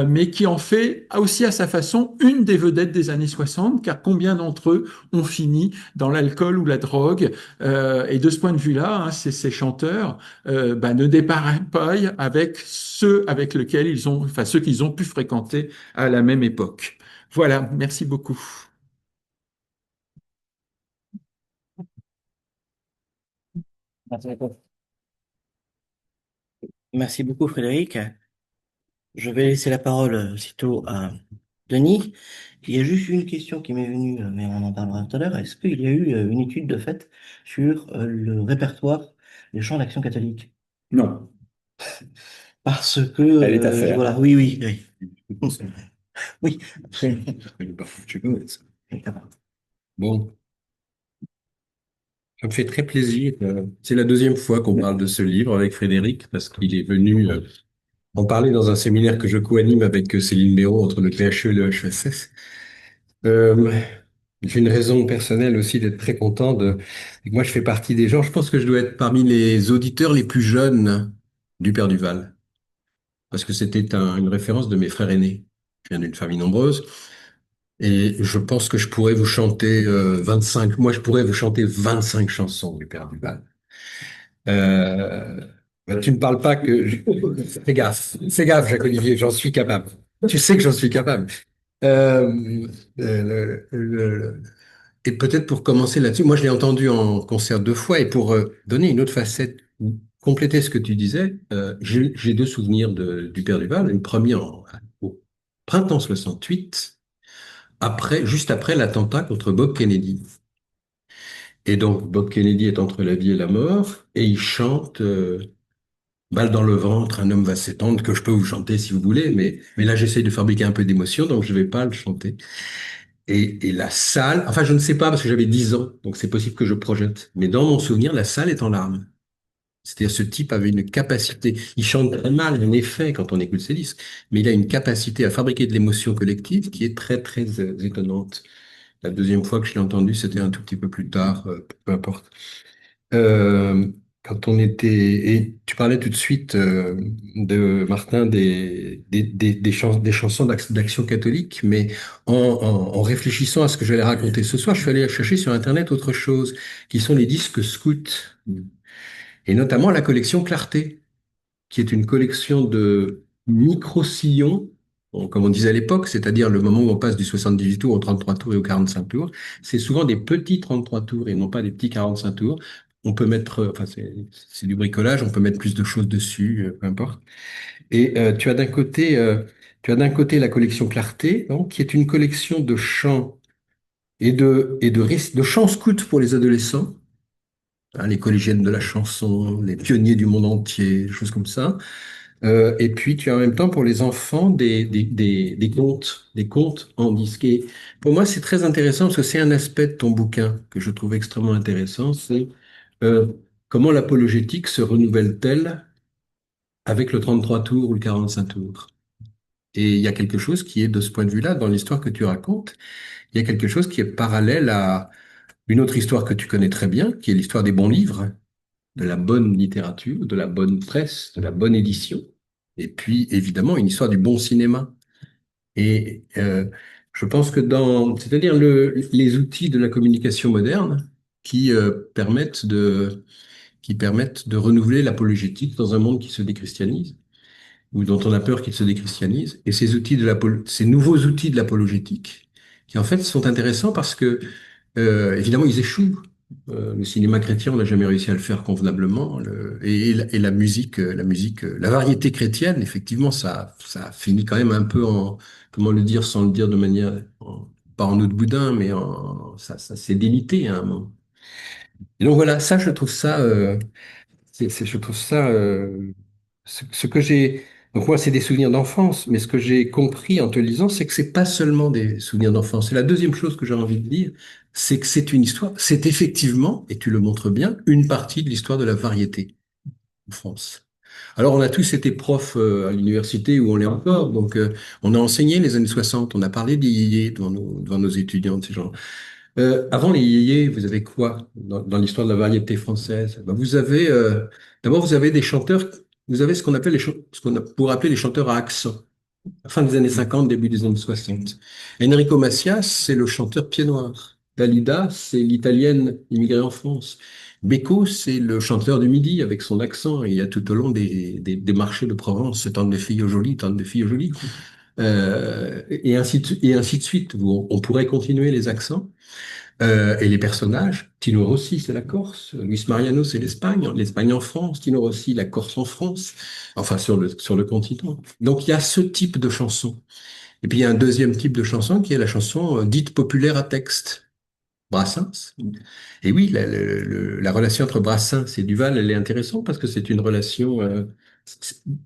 mais qui en fait aussi à sa façon une des vedettes des années 60, car combien d'entre eux ont fini dans l'alcool ou la drogue, et de ce point de vue-là, hein, ces chanteurs ne dépareillent pas avec ceux avec lesquels enfin ceux qu'ils ont pu fréquenter à la même époque. Voilà, merci beaucoup. Merci beaucoup, Frédéric. Je vais laisser la parole aussitôt à Denis. Il y a juste une question qui m'est venue, mais on en parlera tout à l'heure. Est-ce qu'il y a eu une étude de fait sur le répertoire des chants d'action catholique? Non, Parce que, elle est à faire. voilà, oui, oui, oui. Oui, absolument. Bon, ça me fait très plaisir. C'est la deuxième fois qu'on parle de ce livre avec Frédéric, parce qu'il est venu en parler dans un séminaire que je co-anime avec Céline Béraud entre le PHE et le HESS. Euh, j'ai une raison personnelle aussi d'être très content de... Moi, je fais partie des gens, je pense que je dois être parmi les auditeurs les plus jeunes du Père Duval, parce que c'était une référence de mes frères aînés. Je viens d'une famille nombreuse. Et je pense que je pourrais vous chanter 25, moi je pourrais vous chanter 25 chansons du Père Duval. Euh, Tu ne parles pas que... fais gaffe Jacques-Olivier, j'en suis capable. Tu sais que j'en suis capable. Euh, et peut-être pour commencer là-dessus, moi je l'ai entendu en concert deux fois, et pour donner une autre facette, ou compléter ce que tu disais, j'ai deux souvenirs du Père Duval. Une première au printemps 68, juste après l'attentat contre Bob Kennedy. Et donc, Bob Kennedy est entre la vie et la mort, et il chante Balle dans le ventre, un homme va s'étendre, que je peux vous chanter si vous voulez, mais là, j'essaye de fabriquer un peu d'émotion, donc je vais pas le chanter. Et la salle, enfin, je ne sais pas, parce que j'avais 10 ans, donc c'est possible que je projette, mais dans mon souvenir, la salle est en larmes. C'est-à-dire, ce type avait une capacité, il chante très mal, en effet, quand on écoute ses disques, mais il a une capacité à fabriquer de l'émotion collective qui est très, très étonnante. La deuxième fois que je l'ai entendu, c'était un tout petit peu plus tard, peu importe. Euh, Quand on était, et tu parlais tout de suite de Martin des chansons d'Action catholique, mais en réfléchissant à ce que j'allais raconter ce soir, je suis allé chercher sur Internet autre chose, qui sont les disques scouts, et notamment la collection Clarté, qui est une collection de micro-sillons, bon, comme on disait à l'époque, c'est-à-dire le moment où on passe du 78 tours au 33 tours et au 45 tours. C'est souvent des petits 33 tours et non pas des petits 45 tours. On peut mettre, enfin, c'est du bricolage, on peut mettre plus de choses dessus, peu importe. Et tu as d'un côté la collection Clarté, donc, qui est une collection de chants de chants scouts pour les adolescents, hein, les collégiennes de la chanson, les pionniers du monde entier, des choses comme ça. Et puis, tu as en même temps pour les enfants des contes en disque. Et pour moi, c'est très intéressant parce que c'est un aspect de ton bouquin que je trouve extrêmement intéressant. C'est euh, comment l'apologétique se renouvelle-t-elle avec le 33 tours ou le 45 tours. Et il y a quelque chose qui est, de ce point de vue-là, dans l'histoire que tu racontes, il y a quelque chose qui est parallèle à une autre histoire que tu connais très bien, qui est l'histoire des bons livres, de la bonne littérature, de la bonne presse, de la bonne édition, et puis évidemment une histoire du bon cinéma. Et je pense que c'est-à-dire les outils de la communication moderne qui permettent qui permettent de renouveler l'apologétique dans un monde qui se déchristianise, ou dont on a peur qu'il se déchristianise. Et ces nouveaux outils de l'apologétique, qui en fait sont intéressants parce que, évidemment, ils échouent. Le cinéma chrétien, on n'a jamais réussi à le faire convenablement. La variété chrétienne, effectivement, ça finit quand même un peu en, comment le dire sans le dire de manière, pas en eau de boudin, mais ça s'est délité à un moment. Et donc voilà, ça, je trouve ça, je trouve ça, ce que j'ai, donc moi, c'est des souvenirs d'enfance, mais ce que j'ai compris en te lisant, c'est que c'est pas seulement des souvenirs d'enfance. Et la deuxième chose que j'ai envie de dire, c'est que c'est une histoire, c'est effectivement, et tu le montres bien, une partie de l'histoire de la variété en France. Alors, on a tous été profs à l'université où on l'est encore, donc on a enseigné les années 60, on a parlé des yéyés devant nos étudiants, ces gens. Avant les yéyés, vous avez quoi dans l'histoire de la variété française? Ben, d'abord, vous avez des chanteurs, vous avez ce qu'on appelle ce qu'on a pour appeler les chanteurs à accent. Fin des années 50, début des années 60. Enrico Macias, c'est le chanteur pied noir. Dalida, c'est l'italienne immigrée en France. Beko, c'est le chanteur du Midi avec son accent. Et il y a tout au long des marchés de Provence, tant de filles aux jolies, tant de filles aux jolies. Et ainsi de suite. On pourrait continuer les accents. Et les personnages, Tino Rossi, c'est la Corse, Luis Mariano, c'est l'Espagne, l'Espagne en France, Tino Rossi, la Corse en France, enfin sur le continent. Donc il y a ce type de chanson. Et puis il y a un deuxième type de chanson qui est la chanson dite populaire à texte, Brassens. Et oui, la relation entre Brassens et Duval, elle est intéressante parce que c'est une relation...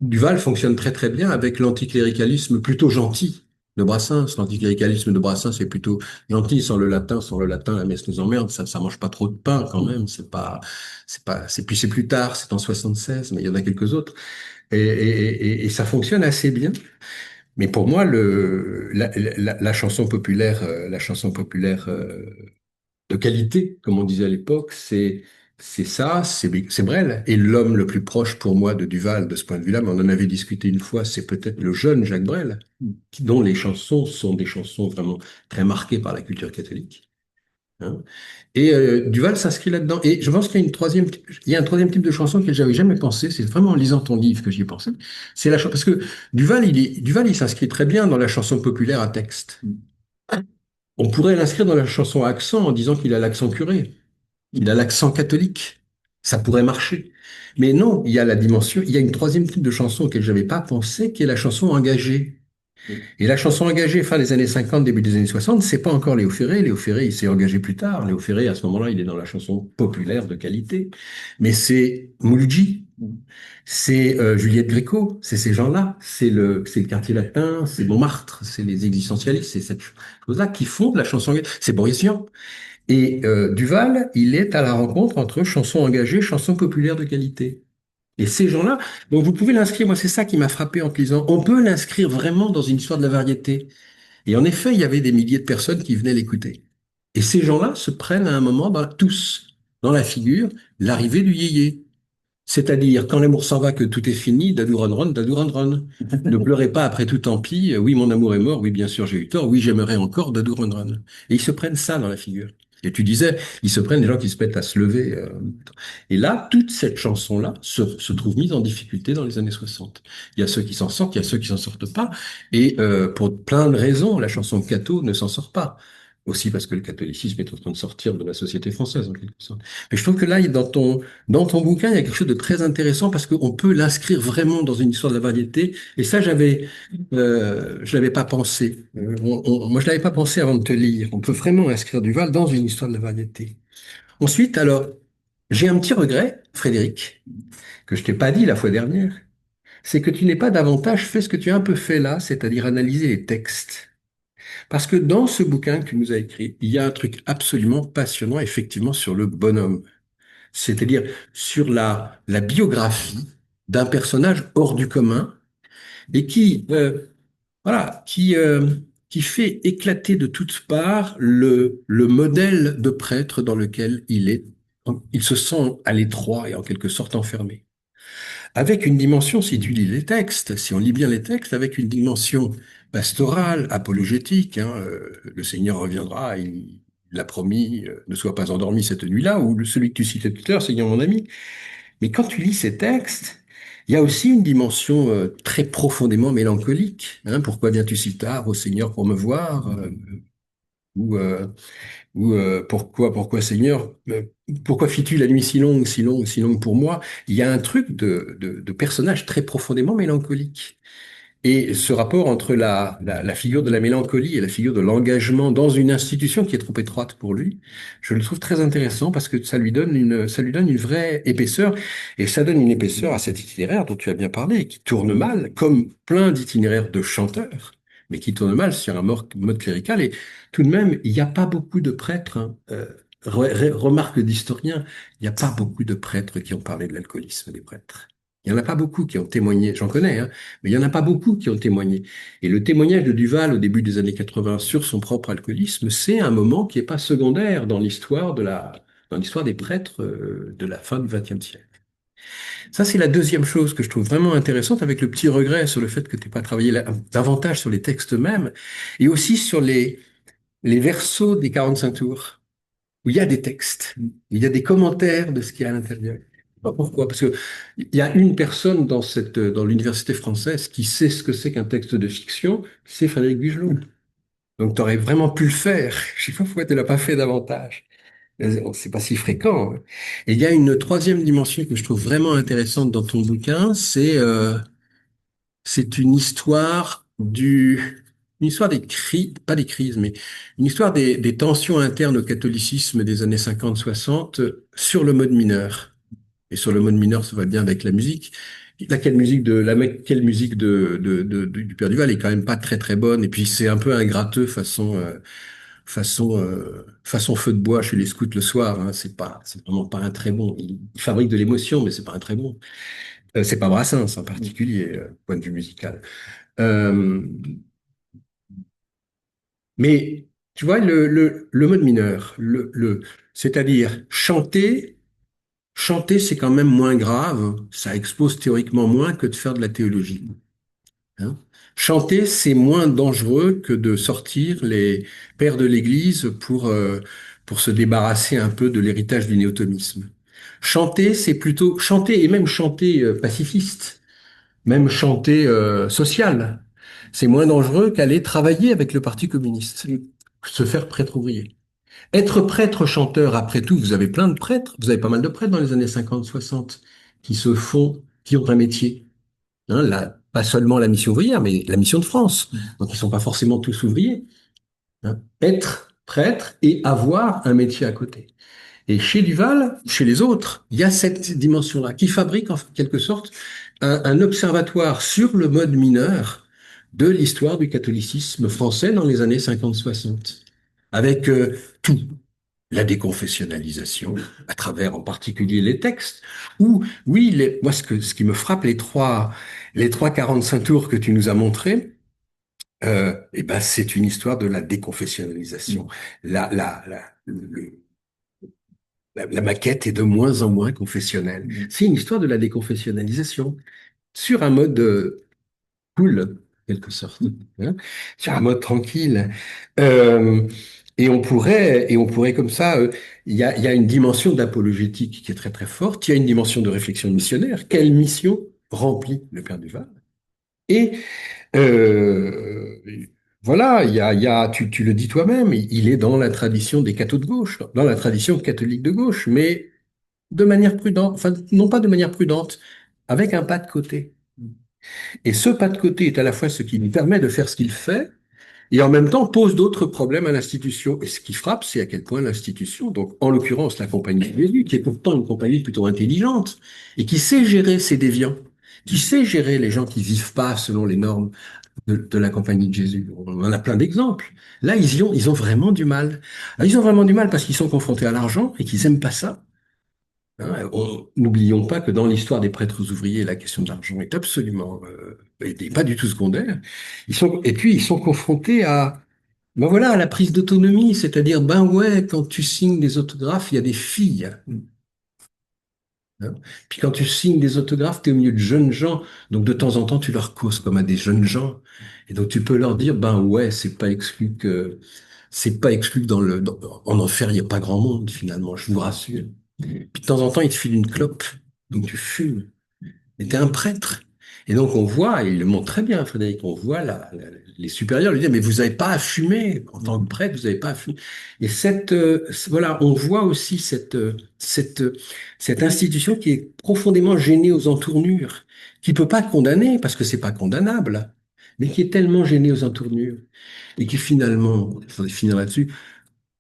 Duval fonctionne très très bien avec l'anticléricalisme plutôt gentil de Brassens. L'anticléricalisme de Brassens est plutôt gentil, sans le latin, la messe nous emmerde, ça mange pas trop de pain quand même, c'est plus tard, c'est en 76, mais il y en a quelques autres. Et ça fonctionne assez bien. Mais pour moi, la chanson populaire, de qualité, comme on disait à l'époque, c'est Brel. Et l'homme le plus proche pour moi de Duval, de ce point de vue-là, mais on en avait discuté une fois, c'est peut-être le jeune Jacques Brel, dont les chansons sont des chansons vraiment très marquées par la culture catholique. Hein. Et Duval s'inscrit là-dedans. Et je pense il y a un troisième type de chanson que j'avais jamais pensé. C'est vraiment en lisant ton livre que j'y ai pensé. C'est parce que Duval, il s'inscrit très bien dans la chanson populaire à texte. On pourrait l'inscrire dans la chanson à accent en disant qu'il a l'accent curé. Il a l'accent catholique. Ça pourrait marcher. Mais non, il y a une troisième type de chanson auquel j'avais pas pensé, qui est la chanson engagée. Et la chanson engagée, fin des années 50, début des années 60, c'est pas encore Léo Ferré. Léo Ferré, il s'est engagé plus tard. Léo Ferré, à ce moment-là, il est dans la chanson populaire de qualité. Mais c'est Mouloudji, c'est Juliette Gréco, c'est ces gens-là. C'est le quartier latin, c'est Montmartre, c'est les existentialistes, c'est cette chose-là qui font de la chanson engagée. C'est Boris Vian. Et Duval, il est à la rencontre entre chansons engagées, chansons populaires de qualité. Et ces gens-là, donc vous pouvez l'inscrire, moi c'est ça qui m'a frappé en te lisant, on peut l'inscrire vraiment dans une histoire de la variété. Et en effet, il y avait des milliers de personnes qui venaient l'écouter. Et ces gens-là se prennent à un moment, tous, dans la figure, l'arrivée du yéyé. C'est-à-dire, quand l'amour s'en va, que tout est fini, dadou ron ron, dadou ron ron. Ne pleurez pas après tout tant pis, oui, mon amour est mort, oui, bien sûr, j'ai eu tort, oui, j'aimerais encore, dadou ron ron. Et ils se prennent ça dans la figure. Et tu disais, ils se prennent des gens qui se mettent à se lever. Et là, toute cette chanson-là se trouve mise en difficulté dans les années 60. Il y a ceux qui s'en sortent, il y a ceux qui s'en sortent pas. Et pour plein de raisons, la chanson Catho ne s'en sort pas. Aussi parce que le catholicisme est en train de sortir de la société française, en quelque sorte. Mais je trouve que là, dans ton bouquin, il y a quelque chose de très intéressant parce qu'on peut l'inscrire vraiment dans une histoire de la variété. Et ça, je l'avais pas pensé. Moi, je l'avais pas pensé avant de te lire. On peut vraiment inscrire Duval dans une histoire de la variété. Ensuite, alors, j'ai un petit regret, Frédéric, que je t'ai pas dit la fois dernière, c'est que tu n'aies pas davantage fait ce que tu as un peu fait là, c'est-à-dire analyser les textes. Parce que dans ce bouquin que tu nous as écrit, il y a un truc absolument passionnant, effectivement, sur le bonhomme. C'est-à-dire sur la biographie d'un personnage hors du commun et voilà, qui fait éclater de toutes parts le modèle de prêtre dans lequel il se sent à l'étroit et en quelque sorte enfermé. Avec une dimension, si tu lis les textes, si on lit bien les textes, avec une dimension pastorale, apologétique, hein, le Seigneur reviendra, il a promis, ne sois pas endormi cette nuit-là, ou celui que tu citais tout à l'heure, Seigneur mon ami. Mais quand tu lis ces textes, il y a aussi une dimension très profondément mélancolique. Hein. Pourquoi viens-tu si tard, ô Seigneur, pour me voir? Ou pourquoi Seigneur, pourquoi fis-tu la nuit si longue, si longue, si longue pour moi? Il y a un truc de personnage très profondément mélancolique. Et ce rapport entre la figure de la mélancolie et la figure de l'engagement dans une institution qui est trop étroite pour lui, je le trouve très intéressant parce que ça lui donne une vraie épaisseur et ça donne une épaisseur à cet itinéraire dont tu as bien parlé, qui tourne mal, comme plein d'itinéraires de chanteurs, mais qui tourne mal sur un mode clérical. Et tout de même, il n'y a pas beaucoup de prêtres, hein. Remarque d'historien, il n'y a pas beaucoup de prêtres qui ont parlé de l'alcoolisme des prêtres. Il n'y en a pas beaucoup qui ont témoigné, j'en connais, hein, mais il n'y en a pas beaucoup qui ont témoigné. Et le témoignage de Duval au début des années 80 sur son propre alcoolisme, c'est un moment qui n'est pas secondaire dans l'histoire dans l'histoire des prêtres de la fin du XXe siècle. Ça, c'est la deuxième chose que je trouve vraiment intéressante, avec le petit regret sur le fait que tu n'aies pas travaillé davantage sur les textes eux-mêmes, et aussi sur les versos des 45 tours, où il y a des textes, il y a des commentaires de ce qu'il y a à l'intérieur. Pourquoi? Parce que il y a une personne dans l'université française qui sait ce que c'est qu'un texte de fiction, c'est Frédéric Bugelot. Donc, tu aurais vraiment pu le faire. Je sais pas pourquoi tu l'as pas fait davantage. C'est pas si fréquent, hein. Et il y a une troisième dimension que je trouve vraiment intéressante dans ton bouquin, c'est une histoire des crises, pas des crises, mais une histoire des tensions internes au catholicisme des années 50-60 sur le mode mineur. Et sur le mode mineur, ça va bien avec la musique. Quelle musique du Père Duval est quand même pas très très bonne. Et puis c'est un peu un gratteux façon feu de bois chez les scouts le soir. Hein. C'est vraiment pas un très bon. Il fabrique de l'émotion, mais c'est pas un très bon. C'est pas Brassens en particulier, point de vue musical. Euh, mais tu vois, le mode mineur, c'est-à-dire chanter, c'est quand même moins grave, ça expose théoriquement moins que de faire de la théologie. Hein. Chanter, c'est moins dangereux que de sortir les pères de l'Église pour se débarrasser un peu de l'héritage du néotomisme. Chanter, c'est plutôt chanter, et même chanter pacifiste, même chanter social. C'est moins dangereux qu'aller travailler avec le Parti communiste, se faire prêtre ouvrier. Être prêtre chanteur, après tout, vous avez plein de prêtres, vous avez pas mal de prêtres dans les années 50-60 qui ont un métier. Hein, pas seulement la mission ouvrière, mais la mission de France. Donc ils sont pas forcément tous ouvriers. Hein. Être prêtre et avoir un métier à côté. Et chez Duval, chez les autres, il y a cette dimension-là qui fabrique en quelque sorte un observatoire sur le mode mineur de l'histoire du catholicisme français dans les années 50-60. Avec tout, la déconfessionnalisation, à travers en particulier les textes, ou oui, moi ce qui me frappe, les trois 45 tours que tu nous as montrés, eh ben c'est une histoire de la déconfessionnalisation. La, la, la, le- la maquette est de moins en moins confessionnelle. C'est une histoire de la déconfessionnalisation sur un mode cool, en quelque sorte, hein, sur un mode tranquille. Euh, et on pourrait comme ça, il y a une dimension d'apologétique qui est très très forte, il y a une dimension de réflexion missionnaire. Quelle mission remplit le Père Duval? Et euh, voilà, tu le dis toi-même, il est dans la tradition des cathos de gauche, dans la tradition catholique de gauche, mais de manière prudente, enfin non pas de manière prudente, avec un pas de côté. Et ce pas de côté est à la fois ce qui lui permet de faire ce qu'il fait, et en même temps pose d'autres problèmes à l'institution. Et ce qui frappe, c'est à quel point l'institution, donc en l'occurrence la compagnie de Jésus, qui est pourtant une compagnie plutôt intelligente, et qui sait gérer ses déviants, qui sait gérer les gens qui vivent pas selon les normes de la compagnie de Jésus. On en a plein d'exemples. Là, ils ont vraiment du mal. Alors, ils ont vraiment du mal parce qu'ils sont confrontés à l'argent et qu'ils aiment pas ça. Hein, n'oublions pas que dans l'histoire des prêtres ouvriers, la question de l'argent est absolument, est pas du tout secondaire. Et puis ils sont confrontés ben voilà, à la prise d'autonomie, c'est-à-dire, ben ouais, quand tu signes des autographes, il y a des filles. hein. Puis quand tu signes des autographes, tu es au milieu de jeunes gens, donc de temps en temps, tu leur causes comme à des jeunes gens. Et donc tu peux leur dire, ben ouais, c'est pas exclu que en enfer, il n'y a pas grand monde finalement, je vous rassure. Puis de temps en temps, ils te filent une clope, donc tu fumes. Et t'es un prêtre. Et donc on voit, et il le montre très bien, Frédéric, on voit les supérieurs lui dire, mais vous n'avez pas à fumer, en tant que prêtre, vous n'avez pas à fumer. Et voilà, on voit aussi cette institution qui est profondément gênée aux entournures, qui peut pas condamner, parce que c'est pas condamnable, mais qui est tellement gênée aux entournures, et qui finalement, il faudrait finir là-dessus,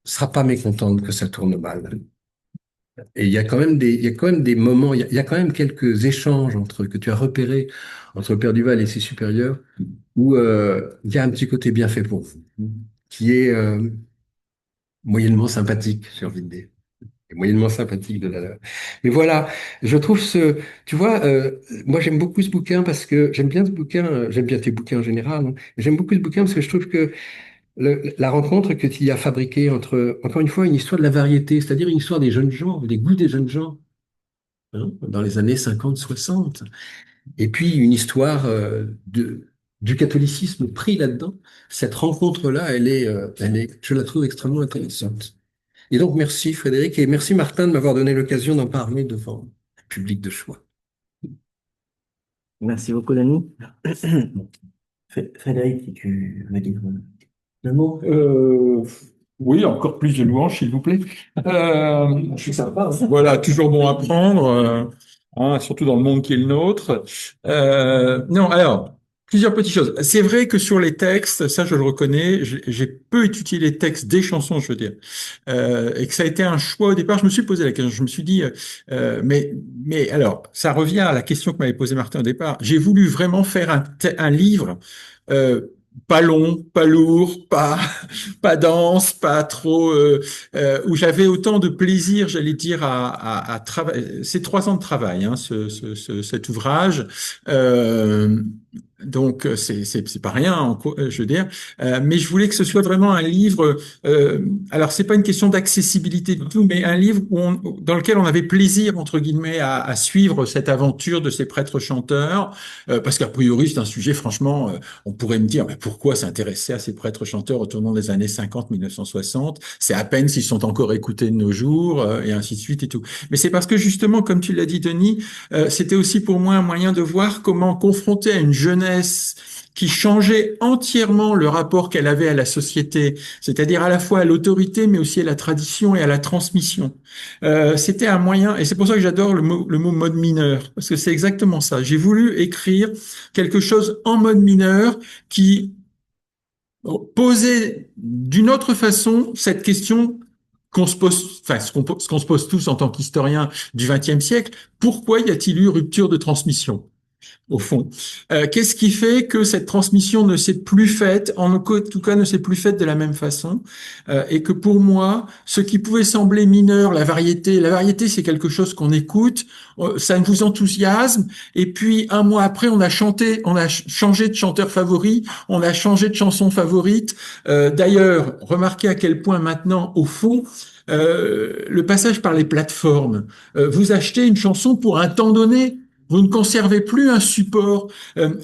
sera pas mécontente que ça tourne mal. Et il y a quand même des moments, il y a quand même quelques échanges que tu as repérés entre Père Duval et ses supérieurs où il y a un petit côté bien fait pour vous, qui est moyennement sympathique, j'ai envie de dire. Et moyennement sympathique de la. Mais voilà, je trouve tu vois, moi j'aime beaucoup ce bouquin parce que j'aime bien ce bouquin, j'aime bien tes bouquins en général, hein. J'aime beaucoup ce bouquin parce que je trouve que la rencontre que tu y as fabriquée entre, encore une fois, une histoire de la variété, c'est-à-dire une histoire des jeunes gens, des goûts des jeunes gens, hein, dans les années 50-60. Et puis une histoire du catholicisme pris là-dedans. Cette rencontre-là, je la trouve extrêmement intéressante. Et donc merci Frédéric et merci Martin de m'avoir donné l'occasion d'en parler devant un public de choix. Merci beaucoup, Denis. Frédéric, si tu veux dire deux mots. Oui, encore plus de louanges, s'il vous plaît. Je suis sympa, hein. Voilà, toujours bon à prendre, hein, surtout dans le monde qui est le nôtre. Non, alors, plusieurs petites choses. C'est vrai que sur les textes, ça je le reconnais, j'ai peu étudié les textes des chansons, je veux dire, et que ça a été un choix au départ. Je me suis posé la question, je me suis dit, mais alors, ça revient à la question que m'avait posée Martin au départ. J'ai voulu vraiment faire un livre. Euh, Pas long, pas lourd, pas dense, pas trop, où j'avais autant de plaisir, j'allais dire, à travailler. C'est 3 ans de travail, hein, cet ouvrage. Euh, donc c'est pas rien, je veux dire. Mais je voulais que ce soit vraiment un livre. Alors c'est pas une question d'accessibilité du tout, mais un livre dans lequel on avait plaisir entre guillemets à suivre cette aventure de ces prêtres chanteurs, parce qu'a priori c'est un sujet franchement. On pourrait me dire, mais pourquoi s'intéresser à ces prêtres chanteurs au tournant des années 50, 1960? C'est à peine s'ils sont encore écoutés de nos jours, et ainsi de suite et tout. Mais c'est parce que justement, comme tu l'as dit, Denis, c'était aussi pour moi un moyen de voir comment confronter à une jeunesse qui changeait entièrement le rapport qu'elle avait à la société, c'est-à-dire à la fois à l'autorité, mais aussi à la tradition et à la transmission. C'était un moyen, et c'est pour ça que j'adore le mot mode mineur, parce que c'est exactement ça. J'ai voulu écrire quelque chose en mode mineur qui posait d'une autre façon cette question qu'on se pose, enfin ce qu'on se pose tous en tant qu'historiens du XXe siècle. Pourquoi y a-t-il eu rupture de transmission? Au fond. Qu'est-ce qui fait que cette transmission ne s'est plus faite, en tout cas ne s'est plus faite de la même façon, et que pour moi, ce qui pouvait sembler mineur, la variété c'est quelque chose qu'on écoute, ça vous enthousiasme, et puis un mois après on a chanté, on a changé de chanteur favori, on a changé de chanson favorite. D'ailleurs, remarquez à quel point maintenant, au fond, le passage par les plateformes, vous achetez une chanson pour un temps donné. Vous ne conservez plus un support.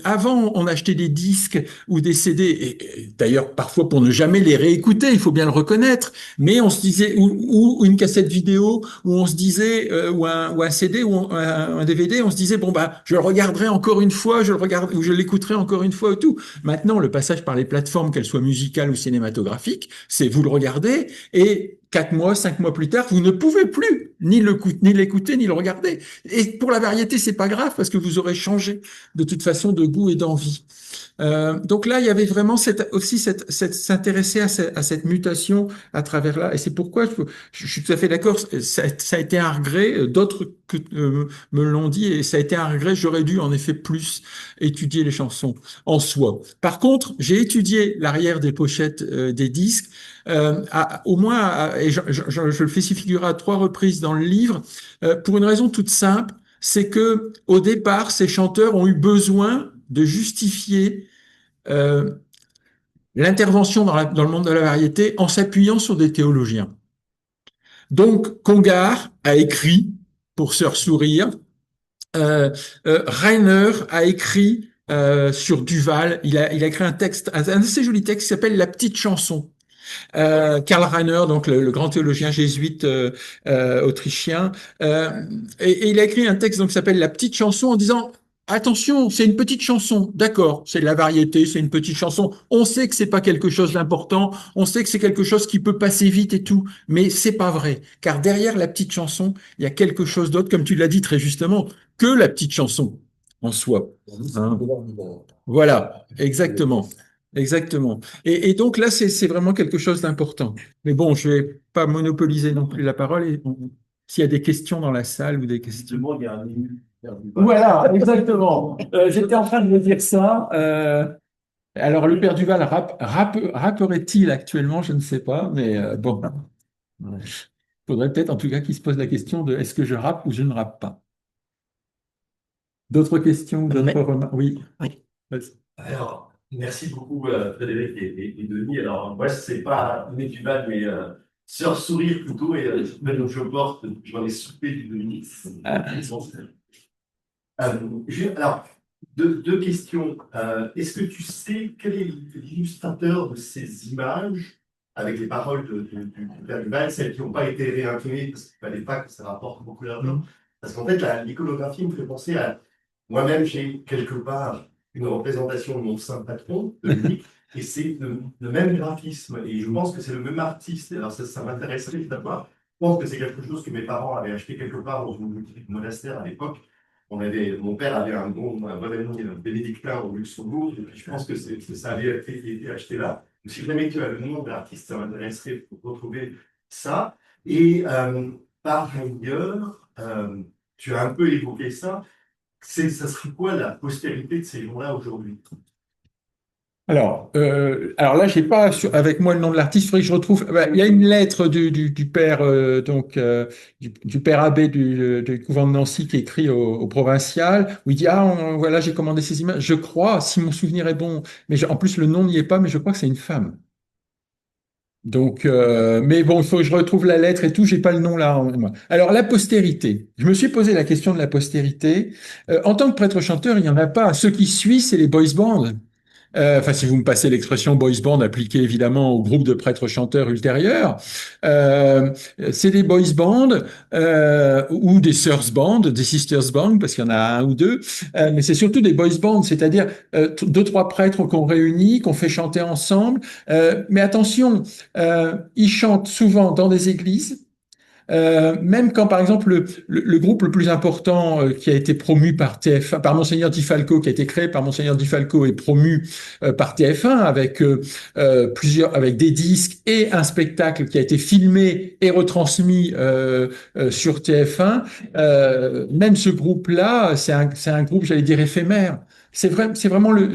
Avant, on achetait des disques ou des CD, et d'ailleurs parfois pour ne jamais les réécouter, il faut bien le reconnaître. Mais on se disait, ou une cassette vidéo, où on se disait, ou un CD ou un DVD, on se disait bon bah je le regarderai encore une fois, je le regarde ou je l'écouterai encore une fois et tout. Maintenant, le passage par les plateformes, qu'elles soient musicales ou cinématographiques, c'est vous le regardez et 4 mois, 5 mois plus tard, vous ne pouvez plus ni l'écouter, ni le regarder. Et pour la variété, c'est pas grave parce que vous aurez changé de toute façon de goût et d'envie. Donc là, il y avait vraiment s'intéresser à cette mutation à travers là. Et c'est pourquoi je suis tout à fait d'accord. Ça a été un regret. D'autres me l'ont dit et ça a été un regret. J'aurais dû en effet plus étudier les chansons en soi. Par contre, j'ai étudié l'arrière des pochettes des disques. Au moins, et je le fais s'y figurer à 3 reprises dans le livre, pour une raison toute simple, c'est que au départ, ces chanteurs ont eu besoin de justifier euh, l'intervention dans le monde de la variété en s'appuyant sur des théologiens. Donc, Congar a écrit pour Sœur Sourire. Rainer a écrit sur Duval, il a écrit un texte, un assez joli texte qui s'appelle La petite chanson. Karl Rahner, donc le grand théologien jésuite autrichien, et il a écrit un texte donc, qui s'appelle La petite chanson en disant attention, c'est une petite chanson, d'accord, c'est de la variété, c'est une petite chanson. On sait que c'est pas quelque chose d'important, on sait que c'est quelque chose qui peut passer vite et tout, mais c'est pas vrai, car derrière la petite chanson, il y a quelque chose d'autre, comme tu l'as dit très justement, que la petite chanson en soi. Hein. Voilà, exactement. Exactement. Et donc là, c'est vraiment quelque chose d'important. Mais bon, je vais pas monopoliser non plus la parole. S'il y a des questions dans la salle ou des questions. Il y a un menu. Voilà, exactement. J'étais en train de me dire ça. Alors, le père Duval rapperait-il actuellement? Je ne sais pas, mais bon. Il faudrait peut-être en tout cas qu'il se pose la question de est-ce que je rappe ou je ne rappe pas? D'autres questions, d'autres remarques? Oui. Oui. Vas-y. Alors, merci beaucoup, Frédéric et Denis. Alors, moi, c'est pas Denis Duval, mais Sœur Sourire plutôt. Et donc, je porte, j'en ai soupé du Denis. Alors, deux questions. Est-ce que tu sais quel est l'illustrateur de ces images avec les paroles du Père Duval, celles qui n'ont pas été réimprimées parce qu'il ne fallait pas que ça rapporte beaucoup d'argent? Parce qu'en fait, l'iconographie me fait penser à. Moi-même, j'ai quelque part une représentation de mon saint patron, de Munich, et c'est le même graphisme. Et je pense que c'est le même artiste. Alors, ça m'intéresserait de savoir. Je pense que c'est quelque chose que mes parents avaient acheté quelque part dans une boutique monastère à l'époque. Mon père avait un vrai nom bénédictin au Luxembourg, et puis je pense que ça avait été acheté là. Donc, si jamais tu as le nom de l'artiste, ça m'intéresserait pour retrouver ça. Et par ailleurs, tu as un peu évoqué ça. Ça serait quoi la postérité de ces gens-là aujourd'hui? Alors là, j'ai pas avec moi le nom de l'artiste. Il faudrait que je retrouve. Il y a une lettre du père du père abbé du couvent de Nancy qui est écrit au provincial où il dit voilà, j'ai commandé ces images. Je crois, si mon souvenir est bon, mais en plus le nom n'y est pas, mais je crois que c'est une femme. Donc, mais bon, il faut que je retrouve la lettre et tout. J'ai pas le nom là. Alors la postérité. Je me suis posé la question de la postérité. En tant que prêtre chanteur, il y en a pas. Ceux qui suivent, c'est les boys bands. Enfin, si vous me passez l'expression boys band appliquée évidemment au groupe de prêtres chanteurs ultérieurs, euh, c'est des boys bands ou des sœurs bands, des sisters bands, parce qu'il y en a un ou deux, mais c'est surtout des boys bands, c'est-à-dire deux, trois prêtres qu'on réunit, qu'on fait chanter ensemble. Mais attention, ils chantent souvent dans des églises. Même quand, par exemple, le groupe le plus important qui a été promu par TF1, par Monseigneur Di Falco, qui a été créé par Monseigneur Di Falco et promu par TF1 avec avec des disques et un spectacle qui a été filmé et retransmis sur TF1. Même ce groupe-là, c'est un groupe, j'allais dire, éphémère. C'est vraiment le.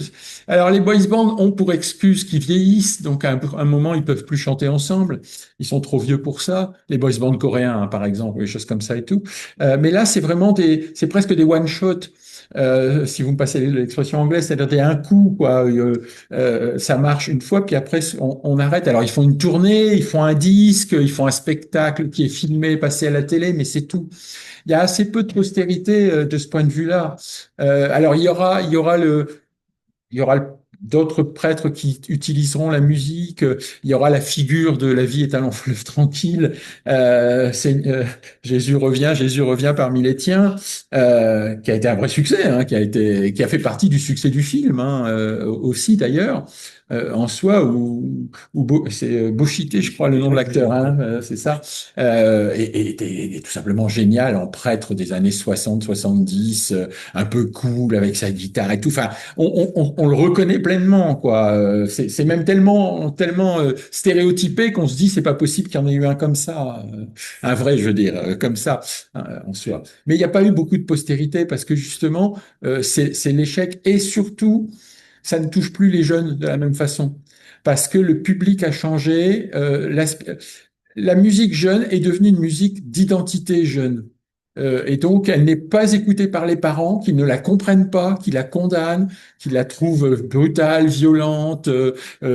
Alors les boys bands ont pour excuse qu'ils vieillissent, donc à un moment ils peuvent plus chanter ensemble. Ils sont trop vieux pour ça. Les boys bands coréens, hein, par exemple, des choses comme ça et tout. Mais là, c'est vraiment c'est presque des one shot. Si vous me passez l'expression anglaise, c'est-à-dire des un coup, quoi. Ça marche une fois, puis après on arrête. Alors ils font une tournée, ils font un disque, ils font un spectacle qui est filmé, passé à la télé, mais c'est tout. Il y a assez peu de postérité de ce point de vue-là. Alors il y aura d'autres prêtres qui utiliseront la musique. Il y aura la figure de la vie est un long fleuve tranquille. Jésus revient parmi les tiens, qui a été un vrai succès, hein, qui a fait partie du succès du film, hein, aussi d'ailleurs. En soi, c'est Bochité, je crois, le nom de l'acteur, hein, c'est ça, et tout simplement génial en prêtre des années 60, 70, un peu cool avec sa guitare et tout. Enfin, on le reconnaît pleinement, quoi. C'est même tellement stéréotypé qu'on se dit c'est pas possible qu'il y en ait eu un comme ça, un vrai, je veux dire, comme ça en soi. Mais il n'y a pas eu beaucoup de postérité parce que justement, c'est l'échec et surtout, ça ne touche plus les jeunes de la même façon parce que le public a changé. La musique jeune est devenue une musique d'identité jeune. Et donc, elle n'est pas écoutée par les parents qui ne la comprennent pas, qui la condamnent, qui la trouvent brutale, violente,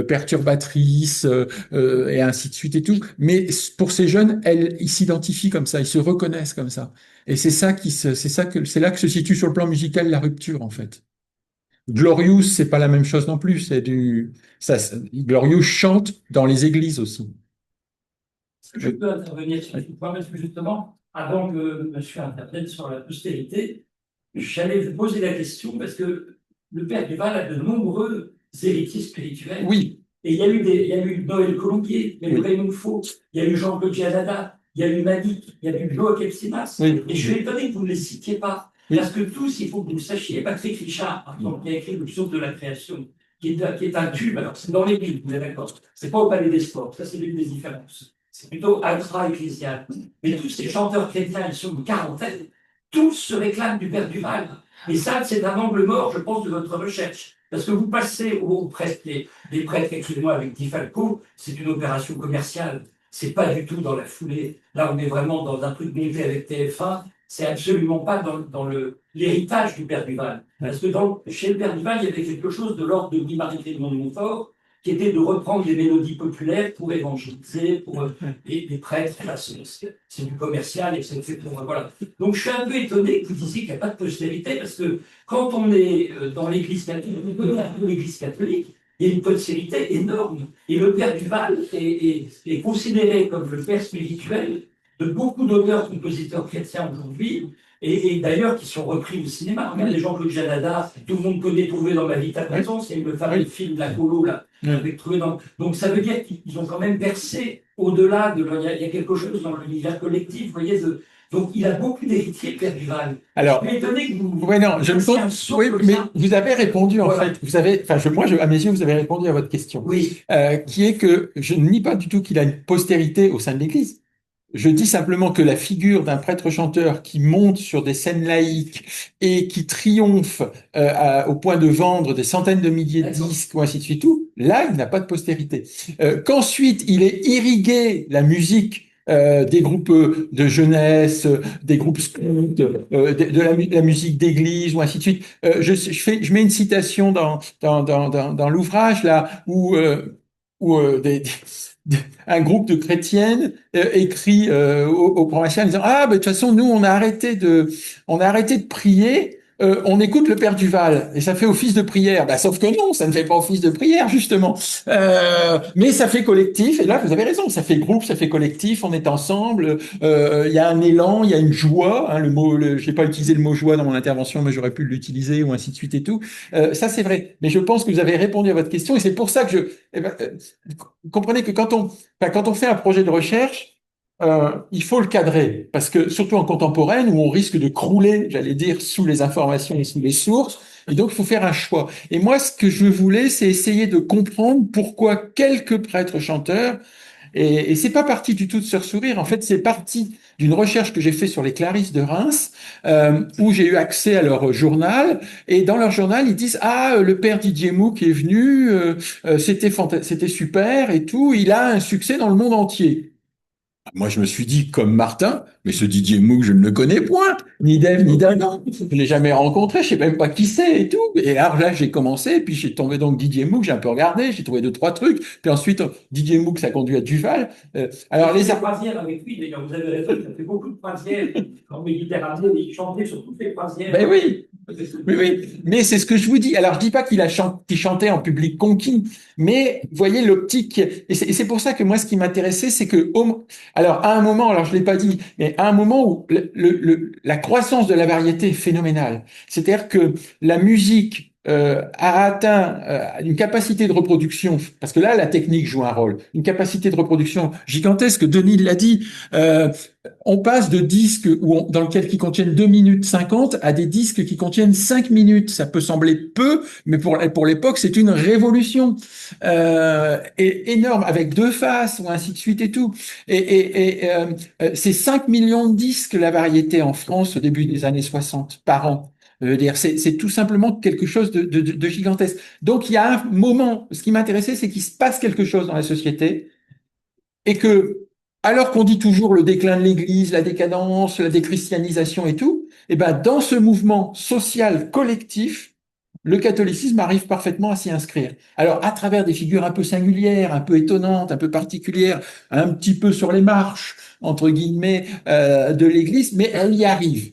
perturbatrice, et ainsi de suite et tout. Mais pour ces jeunes, ils s'identifient comme ça, ils se reconnaissent comme ça. Et c'est là que se situe sur le plan musical la rupture, en fait. Glorious, c'est pas la même chose non plus. Glorious chante dans les églises aussi. Est-ce que je peux intervenir sur ce point? Parce que justement, avant que monsieur intervienne sur la postérité, j'allais vous poser la question parce que le père Duval a de nombreux héritiers spirituels. Oui. Et il y a eu Noël Colombier, il y a eu Raymond Faux, il y a eu Jean-Claude Giannada, il y a eu Malik, il y a eu Joachim Simas. Oui. Et je suis étonné que vous ne les citiez pas. Oui. Parce que tous, il faut que vous le sachiez. Patrick Richard, par exemple, qui a écrit Le psaume de la création, qui est un tube. Alors, c'est dans l'Église, vous êtes d'accord. C'est pas au Palais des Sports. Ça, c'est l'une des différences. C'est plutôt intra-ecclésial. Mais tous ces chanteurs chrétiens, ils sont une quarantaine. Tous se réclament du Père Duval. Et ça, c'est un angle mort, je pense, de votre recherche. Parce que vous passez aux prêtres, les prêtres, excusez-moi, avec Di Falco, c'est une opération commerciale. C'est pas du tout dans la foulée. Là, on est vraiment dans un truc monté avec TF1. C'est absolument pas dans l'héritage du Père Duval. Parce que chez le Père Duval, il y avait quelque chose de l'ordre de Louis-Marie de Montfort, qui était de reprendre des mélodies populaires pour évangéliser, pour les prêtres. Là, c'est du commercial et c'est fait pour. Voilà. Donc, je suis un peu étonné que vous disiez qu'il n'y a pas de postérité, parce que quand on est dans l'Église catholique, on connaît un peu l'Église catholique, il y a une postérité énorme. Et le Père Duval est considéré comme le père spirituel de beaucoup d'auteurs, compositeurs chrétiens aujourd'hui, et d'ailleurs qui sont repris au cinéma. Regarde les Jean-Claude Giannada, tout le monde connaît Trouvé dans ma vie ta présence, c'est le fameux film La Colo, là, avec Trouvé dans. Donc ça veut dire qu'ils ont quand même percé au-delà de. Il y a quelque chose dans l'univers collectif, vous voyez. Donc il a beaucoup d'héritiers, Père Duval. Alors, je suis étonné que vous. Oui, non, je me pose. Oui, mais vous avez répondu en fait. Vous avez, enfin, à mes yeux, vous avez répondu à votre question. Oui. Qui est que je ne nie pas du tout qu'il a une postérité au sein de l'Église. Je dis simplement que la figure d'un prêtre-chanteur qui monte sur des scènes laïques et qui triomphe au point de vendre des centaines de milliers de disques ou ainsi de suite, tout, là, il n'a pas de postérité. Qu'ensuite, il ait irrigué la musique des groupes de jeunesse, des groupes scouts, de la musique d'église ou ainsi de suite. Je mets une citation dans l'ouvrage là où un groupe de chrétiennes écrit au provincial en disant ah ben de toute façon nous on a arrêté de prier, on écoute le Père Duval et ça fait office de prière. Bah, sauf que non, ça ne fait pas office de prière justement, mais ça fait collectif. Et là vous avez raison, ça fait groupe, ça fait collectif, on est ensemble. Il y a un élan, il y a une joie. Hein, j'ai pas utilisé le mot joie dans mon intervention, mais j'aurais pu l'utiliser ou ainsi de suite et tout. Ça c'est vrai. Mais je pense que vous avez répondu à votre question et c'est pour ça que vous comprenez que quand on fait un projet de recherche, il faut le cadrer, parce que surtout en contemporaine où on risque de crouler, j'allais dire, sous les informations et sous les sources, et donc il faut faire un choix. Et moi, ce que je voulais, c'est essayer de comprendre pourquoi quelques prêtres chanteurs, et c'est pas parti du tout de Sœur Sourire, en fait, c'est parti d'une recherche que j'ai fait sur les Clarisses de Reims, où j'ai eu accès à leur journal, et dans leur journal, ils disent ah le père Didier Mouck est venu, c'était super et tout, il a un succès dans le monde entier. Moi, je me suis dit, comme Martin, mais ce Didier Mouck, je ne le connais point, ni d'Ève, ni d'Adam. Je ne l'ai jamais rencontré, je sais même pas qui c'est et tout. Et alors là, j'ai commencé, puis j'ai tombé donc Didier Mouck, j'ai un peu regardé, j'ai trouvé 2, 3 trucs. Puis ensuite, Didier Mouck, ça conduit à Duval. Alors les croisières avec lui, d'ailleurs, vous avez raison, il a fait beaucoup de croisières en Méditerranée, il chantait sur toutes les croisières. Ben oui. Oui, mais c'est ce que je vous dis. Alors, je dis pas qu'il chantait en public conquis, mais voyez l'optique. Et c'est pour ça que moi, ce qui m'intéressait, c'est que, alors à un moment, alors je l'ai pas dit, mais à un moment où la croissance de la variété est phénoménale. C'est-à-dire que la musique a atteint une capacité de reproduction, parce que là, la technique joue un rôle, une capacité de reproduction gigantesque. Denis l'a dit. On passe de disques dans lesquels qui contiennent 2 minutes 50 à des disques qui contiennent 5 minutes. Ça peut sembler peu, mais pour l'époque, c'est une révolution et énorme, avec 2 faces ou ainsi de suite et tout. C'est 5 millions de disques la variété en France au début des années 60 par an. C'est tout simplement quelque chose de gigantesque. Donc il y a un moment, ce qui m'intéressait, c'est qu'il se passe quelque chose dans la société et que alors qu'on dit toujours le déclin de l'Église, la décadence, la déchristianisation et tout, et ben dans ce mouvement social collectif, le catholicisme arrive parfaitement à s'y inscrire. Alors à travers des figures un peu singulières, un peu étonnantes, un peu particulières, un petit peu sur les marches entre guillemets de l'Église, mais elle y arrive.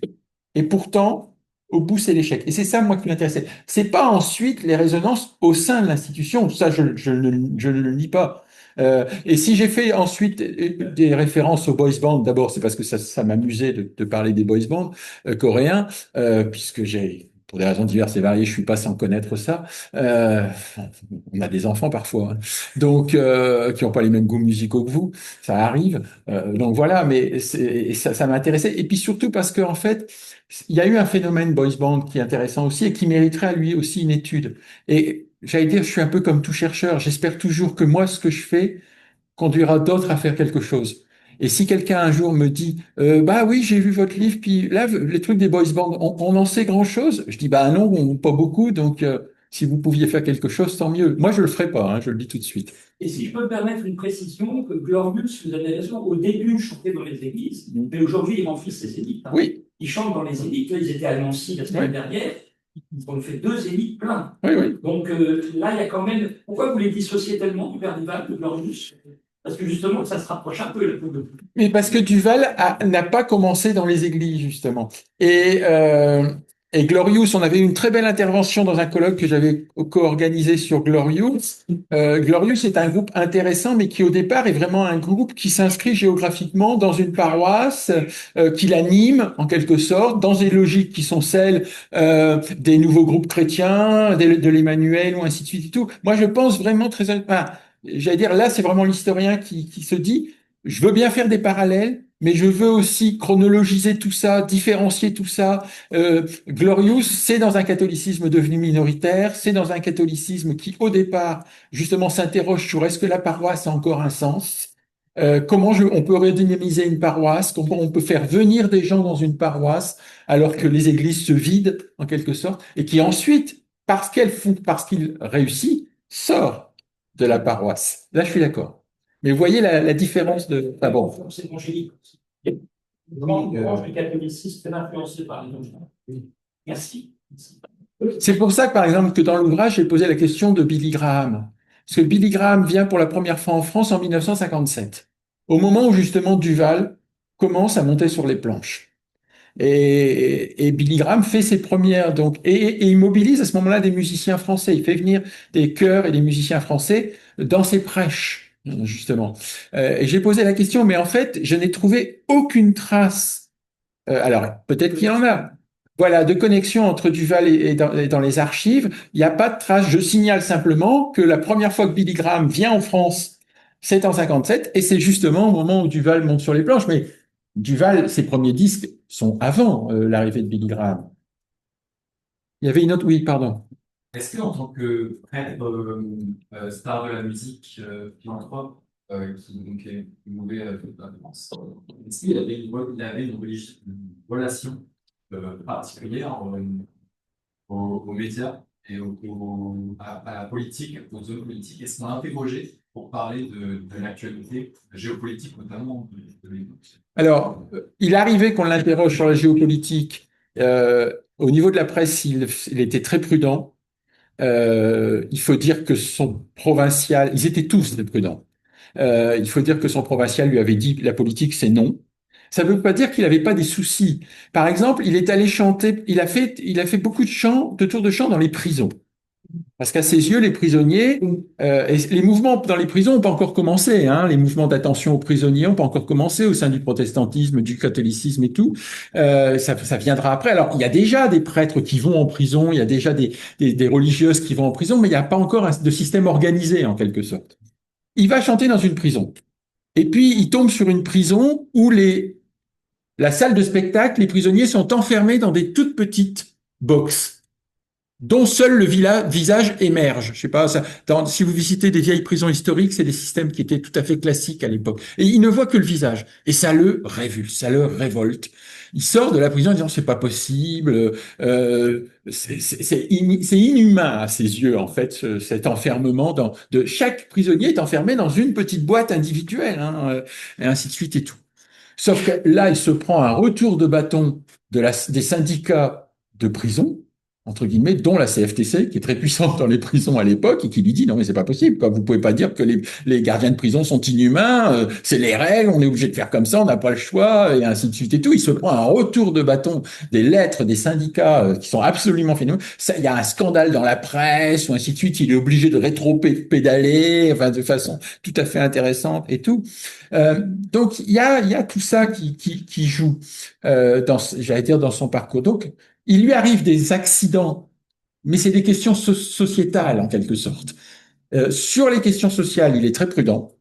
Et pourtant, au bout, c'est l'échec. Et c'est ça, moi, qui m'intéressait. C'est pas ensuite les résonances au sein de l'institution. Ça, je ne le nie pas. Et si j'ai fait ensuite des références aux boys bands, d'abord, c'est parce que ça m'amusait de parler des boys bands coréens, puisque pour des raisons diverses et variées, je suis pas sans connaître ça. Euh, on a des enfants parfois, hein. Donc qui n'ont pas les mêmes goûts musicaux que vous, ça arrive. Donc voilà, mais ça m'intéressait. Et puis surtout parce que en fait, il y a eu un phénomène boys band qui est intéressant aussi et qui mériterait à lui aussi une étude. Et j'allais dire, je suis un peu comme tout chercheur. J'espère toujours que moi, ce que je fais conduira d'autres à faire quelque chose. Et si quelqu'un un jour me dit, bah oui, j'ai vu votre livre, puis là, les trucs des boys band, on en sait grand-chose? Je dis, bah non, pas beaucoup, donc si vous pouviez faire quelque chose, tant mieux. Moi, je le ferai pas, hein, je le dis tout de suite. Et si je peux me permettre une précision, que Glorious, vous avez raison, au début, chantait dans les églises, mais aujourd'hui, ils remplissent les élites. Hein. Oui, Ils chantent dans les élites. Là, ils étaient à Nancy la semaine oui, dernière. Ils ont fait 2 élites pleins. oui, oui. Donc là, il y a quand même. Pourquoi vous les dissociez tellement du Père Duval, de Glorious? Parce que justement, ça se rapproche un peu. Mais parce que Duval n'a pas commencé dans les églises, justement. Et Glorious, on avait une très belle intervention dans un colloque que j'avais co-organisé sur Glorious. Glorious est un groupe intéressant, mais qui au départ est vraiment un groupe qui s'inscrit géographiquement dans une paroisse, qui l'anime en quelque sorte, dans des logiques qui sont celles des nouveaux groupes chrétiens, de l'Emmanuel ou ainsi de suite et tout. Moi, je pense vraiment j'allais dire, là, c'est vraiment l'historien qui se dit, je veux bien faire des parallèles, mais je veux aussi chronologiser tout ça, différencier tout ça. Glorious, c'est dans un catholicisme devenu minoritaire, c'est dans un catholicisme qui, au départ, justement, s'interroge sur est-ce que la paroisse a encore un sens? On peut redynamiser une paroisse? Comment on peut faire venir des gens dans une paroisse alors que les églises se vident, en quelque sorte, et qui ensuite, parce qu'il réussit, sort de la paroisse. Là, je suis d'accord. Mais vous voyez la différence de... Ah bon. C'est congénique. Oui, Le catholicisme est influencé par les gens. Merci. C'est pour ça que, par exemple, que dans l'ouvrage, j'ai posé la question de Billy Graham. Parce que Billy Graham vient pour la première fois en France en 1957, au moment où justement Duval commence à monter sur les planches. Et Billy Graham fait ses premières, donc, et il mobilise à ce moment-là des musiciens français. Il fait venir des chœurs et des musiciens français dans ses prêches, justement. Et j'ai posé la question, mais en fait, je n'ai trouvé aucune trace. Alors, peut-être qu'il y en a. Voilà, de connexion entre Duval et dans les archives. Il n'y a pas de trace. Je signale simplement que la première fois que Billy Graham vient en France, c'est en 57, et c'est justement au moment où Duval monte sur les planches. Mais Duval, ses premiers disques sont avant l'arrivée de Billy Graham. Il y avait une autre, oui, pardon. Est-ce que en tant que prêtre star de la musique philanthrope qui donc est mouvé à la France, est-ce qu'il avait une relation particulière aux médias et à la politique, aux zones politiques? Est-ce qu'on a interrogé pour parler de l'actualité géopolitique notamment de l'époque? Alors, il arrivait qu'on l'interroge sur la géopolitique. Au niveau de la presse, il était très prudent. Il faut dire que son provincial, ils étaient tous très prudents. Il faut dire que son provincial lui avait dit la politique c'est non. Ça ne veut pas dire qu'il n'avait pas des soucis. Par exemple, il est allé chanter, il a fait beaucoup de tours de chant dans les prisons. Parce qu'à ses yeux, les prisonniers, et les mouvements dans les prisons n'ont pas encore commencé, hein, les mouvements d'attention aux prisonniers n'ont pas encore commencé au sein du protestantisme, du catholicisme et tout. Ça viendra après. Alors, il y a déjà des prêtres qui vont en prison, il y a déjà des religieuses qui vont en prison, mais il n'y a pas encore de système organisé en quelque sorte. Il va chanter dans une prison. Et puis, il tombe sur une prison où la salle de spectacle, les prisonniers sont enfermés dans des toutes petites boxes. dont seul le visage émerge. Je sais pas, si vous visitez des vieilles prisons historiques, c'est des systèmes qui étaient tout à fait classiques à l'époque. Et il ne voit que le visage. Et ça le révulse, ça le révolte. Il sort de la prison en disant c'est pas possible, c'est inhumain à ses yeux en fait cet enfermement de chaque prisonnier est enfermé dans une petite boîte individuelle, hein, et ainsi de suite et tout. Sauf que là, il se prend un retour de bâton des syndicats de prison, entre guillemets, dont la CFTC, qui est très puissante dans les prisons à l'époque, et qui lui dit, non mais c'est pas possible, quoi. Vous pouvez pas dire que les gardiens de prison sont inhumains, c'est les règles, on est obligé de faire comme ça, on n'a pas le choix, et ainsi de suite et tout. Il se prend un retour de bâton des lettres des syndicats qui sont absolument phénoménaux. Ça, il y a un scandale dans la presse, ou ainsi de suite, il est obligé de rétro-pédaler, enfin, de façon tout à fait intéressante et tout. Donc il y a tout ça qui joue j'allais dire dans son parcours. Donc il lui arrive des accidents, mais c'est des questions sociétales en quelque sorte. Sur les questions sociales, il est très prudent.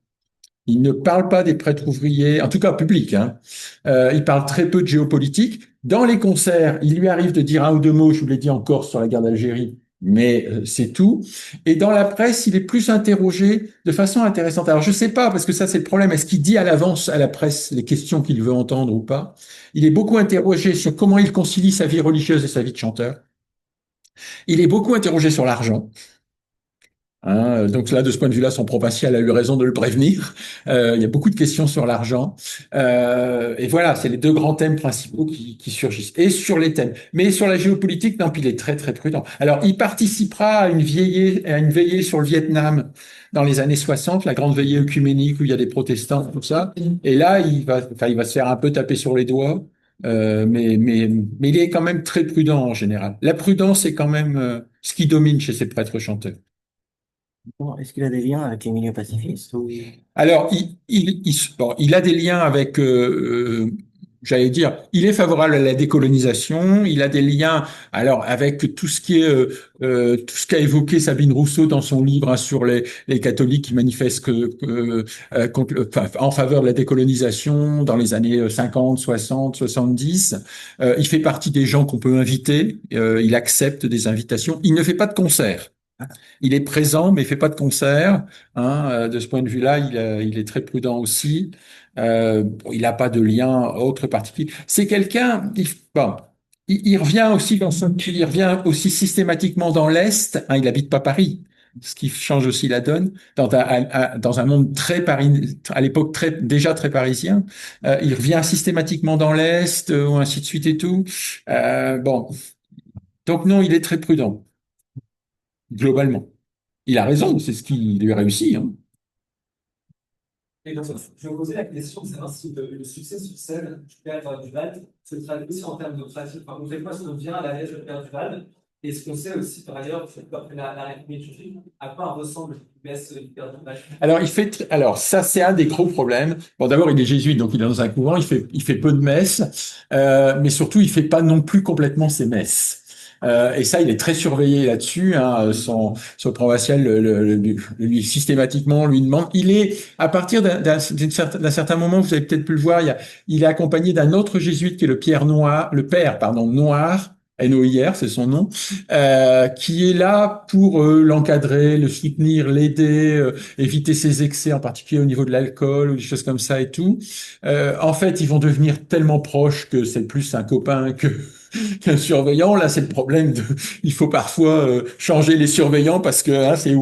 Il ne parle pas des prêtres ouvriers, en tout cas public, hein. Il parle très peu de géopolitique. Dans les concerts, il lui arrive de dire un ou deux mots, je vous l'ai dit encore, sur la guerre d'Algérie, mais c'est tout. Et dans la presse, il est plus interrogé de façon intéressante. Alors, je ne sais pas, parce que ça, c'est le problème. Est-ce qu'il dit à l'avance à la presse les questions qu'il veut entendre ou pas? Il est beaucoup interrogé sur comment il concilie sa vie religieuse et sa vie de chanteur. Il est beaucoup interrogé sur l'argent. Hein, donc là, de ce point de vue-là, son provincial a eu raison de le prévenir. Il y a beaucoup de questions sur l'argent. Et voilà, c'est les deux grands thèmes principaux qui surgissent. Et sur les thèmes. Mais sur la géopolitique, non, puis il est très, très prudent. Alors, il participera à une veillée sur le Vietnam dans les années 60, la grande veillée œcuménique où il y a des protestants, tout ça. Et là, il va se faire un peu taper sur les doigts. Mais il est quand même très prudent en général. La prudence est quand même ce qui domine chez ces prêtres chanteurs. Bon, est-ce qu'il a des liens avec les milieux pacifistes ou... Alors, il a des liens avec, j'allais dire, il est favorable à la décolonisation. Il a des liens, alors, avec tout ce qui est, tout ce qu'a évoqué Sabine Rousseau dans son livre, hein, sur les catholiques qui manifestent en faveur de la décolonisation dans les années 50, 60, 70. Il fait partie des gens qu'on peut inviter. Il accepte des invitations. Il ne fait pas de concert. Il est présent, mais il fait pas de concert. Hein. De ce point de vue-là, il est très prudent aussi. Il n'a pas de lien autre particulier. C'est quelqu'un. Bon, il revient aussi il revient aussi systématiquement dans l'Est. Hein, il habite pas Paris, ce qui change aussi la donne dans un monde très à l'époque déjà très parisien. Il revient systématiquement dans l'Est, ou ainsi de suite et tout. Bon, donc non, il est très prudent globalement. Il a raison, c'est ce qui lui a réussi. Hein. Et donc, je me posais la question de savoir si le succès sur scène du Père Duval se traduit aussi en termes de pratique. Par contre, quoi, si on vient à la lettre du Père Duval, et ce qu'on sait aussi par ailleurs, après la République, à quoi ressemble le messe du Père Duval? Alors ça c'est un des gros problèmes. Bon, d'abord il est jésuite, donc il est dans un couvent, il fait peu de messes, mais surtout il fait pas non plus complètement ses messes. Et ça, il est très surveillé là-dessus. Hein, son provincial lui systématiquement lui demande. Il est à partir d'un certain moment, vous avez peut-être pu le voir, il est accompagné d'un autre jésuite qui est le père Noir. NOIR, c'est son nom, qui est là pour l'encadrer, le soutenir, l'aider, éviter ses excès, en particulier au niveau de l'alcool ou des choses comme ça et tout. En fait, ils vont devenir tellement proches que c'est plus un copain qu'un surveillant. Là, c'est le problème il faut parfois changer les surveillants parce que hein, c'est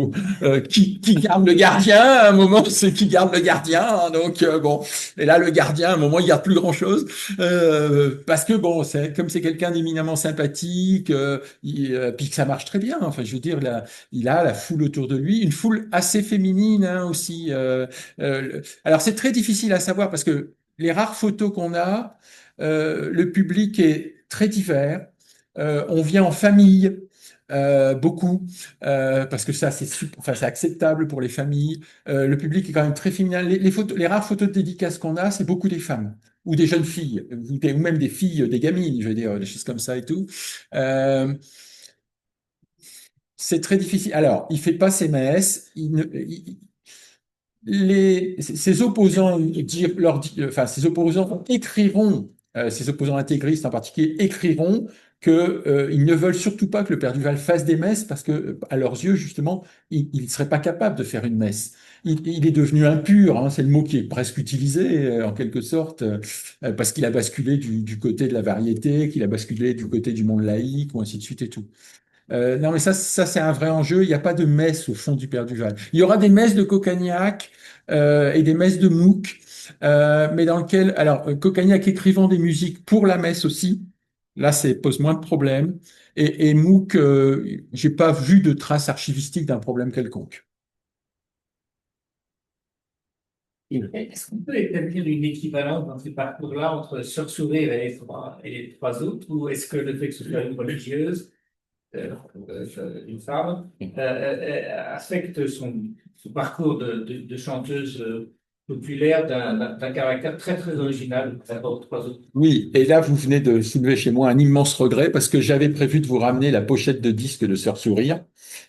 qui garde le gardien à un moment, c'est qui garde le gardien. Hein, donc bon, et là le gardien à un moment il garde plus grand chose parce que bon, comme c'est quelqu'un d'éminemment sympathique, puis que ça marche très bien. Enfin, je veux dire, il a la foule autour de lui, une foule assez féminine hein, aussi. Alors c'est très difficile à savoir parce que les rares photos qu'on a, le public est très divers. On vient en famille, beaucoup, parce que ça, c'est acceptable pour les familles. Le public est quand même très féminin. Les rares photos de dédicaces qu'on a, c'est beaucoup des femmes ou des jeunes filles, ou même des filles, des gamines, je veux dire, des choses comme ça et tout. C'est très difficile. Alors, il fait pas ses messes. Ses opposants ses opposants écriront, ses opposants intégristes en particulier écriront qu'ils ne veulent surtout pas que le père Duval fasse des messes parce que, à leurs yeux, justement, il ne serait pas capable de faire une messe. Il est devenu impur, hein, c'est le mot qui est presque utilisé, en quelque sorte, parce qu'il a basculé du côté de la variété, qu'il a basculé du côté du monde laïque, ou ainsi de suite et tout. Non, mais ça c'est un vrai enjeu. Il n'y a pas de messe au fond du Père Duval. Il y aura des messes de Coccagnac et des messes de Mouck, mais dans lequel, alors, Coccagnac écrivant des musiques pour la messe aussi, là, ça pose moins de problèmes. Et Mouck, j'ai pas vu de traces archivistiques d'un problème quelconque. Est-ce qu'on peut établir une équivalence dans ces parcours-là entre Sœur Sourire et les trois autres, ou est-ce que le fait que ce soit une religieuse, une femme, affecte son parcours de chanteuse populaire d'un caractère très très original par rapport aux trois autres? Oui, et là, vous venez de soulever chez moi un immense regret parce que j'avais prévu de vous ramener la pochette de disque de Sœur Sourire.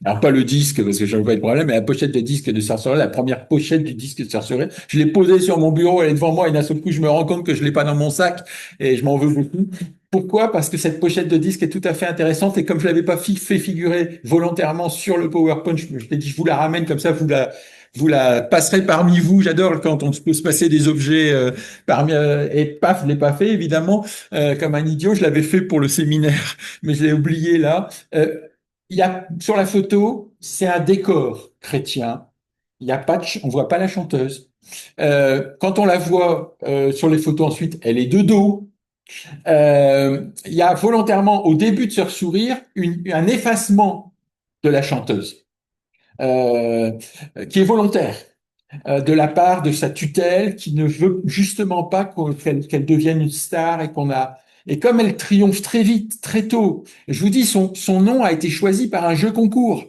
Alors, pas le disque parce que j'avais pas de problème, mais la pochette de disque de Sœur Sourire, la première pochette du disque de Sœur Sourire. Je l'ai posée sur mon bureau, elle est devant moi et d'un seul coup, je me rends compte que je l'ai pas dans mon sac et je m'en veux beaucoup. Pourquoi? Parce que cette pochette de disque est tout à fait intéressante et comme je l'avais pas fait figurer volontairement sur le PowerPoint, je t'ai dit, je vous la ramène comme ça, vous la passerez parmi vous. J'adore quand on peut se passer des objets parmi et paf, je l'ai pas fait évidemment comme un idiot. Je l'avais fait pour le séminaire, mais je l'ai oublié là. Il y a sur la photo, c'est un décor chrétien. Il y a pas on voit pas la chanteuse. Quand on la voit sur les photos ensuite, elle est de dos. Il y a volontairement au début de Sœur Sourire un effacement de la chanteuse euh, qui est volontaire de la part de sa tutelle qui ne veut justement pas qu'elle devienne une star et qu'on a et comme elle triomphe très vite, très tôt, je vous dis son nom a été choisi par un jeu concours.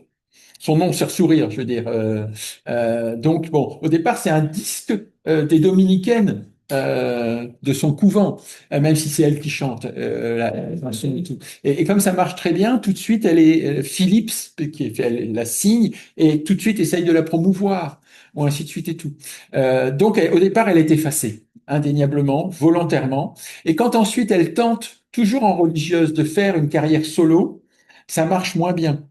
Son nom, Sœur Sourire, je veux dire. Donc bon, au départ, c'est un disque des dominicaines de son couvent, même si c'est elle qui chante la chanson et tout. Et comme ça marche très bien, tout de suite, elle est Philips elle la signe et tout de suite essaye de la promouvoir, ou ainsi de suite et tout. Donc au départ, elle est effacée, indéniablement, volontairement. Et quand ensuite elle tente, toujours en religieuse, de faire une carrière solo, ça marche moins bien.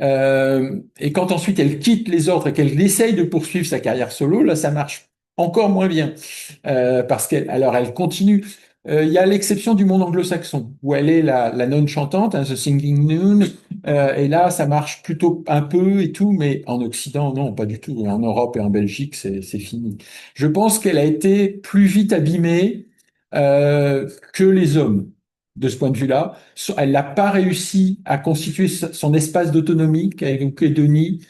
Et quand ensuite elle quitte les ordres et qu'elle essaye de poursuivre sa carrière solo, là ça marche encore moins bien parce qu'elle alors elle continue. Il y a l'exception du monde anglo-saxon où elle est la nonne chantante, hein, The Singing Noon, et là ça marche plutôt un peu et tout, mais en Occident non, pas du tout. En Europe et en Belgique c'est fini. Je pense qu'elle a été plus vite abîmée que les hommes de ce point de vue-là. Elle n'a pas réussi à constituer son espace d'autonomie qu'a évoqué Denis.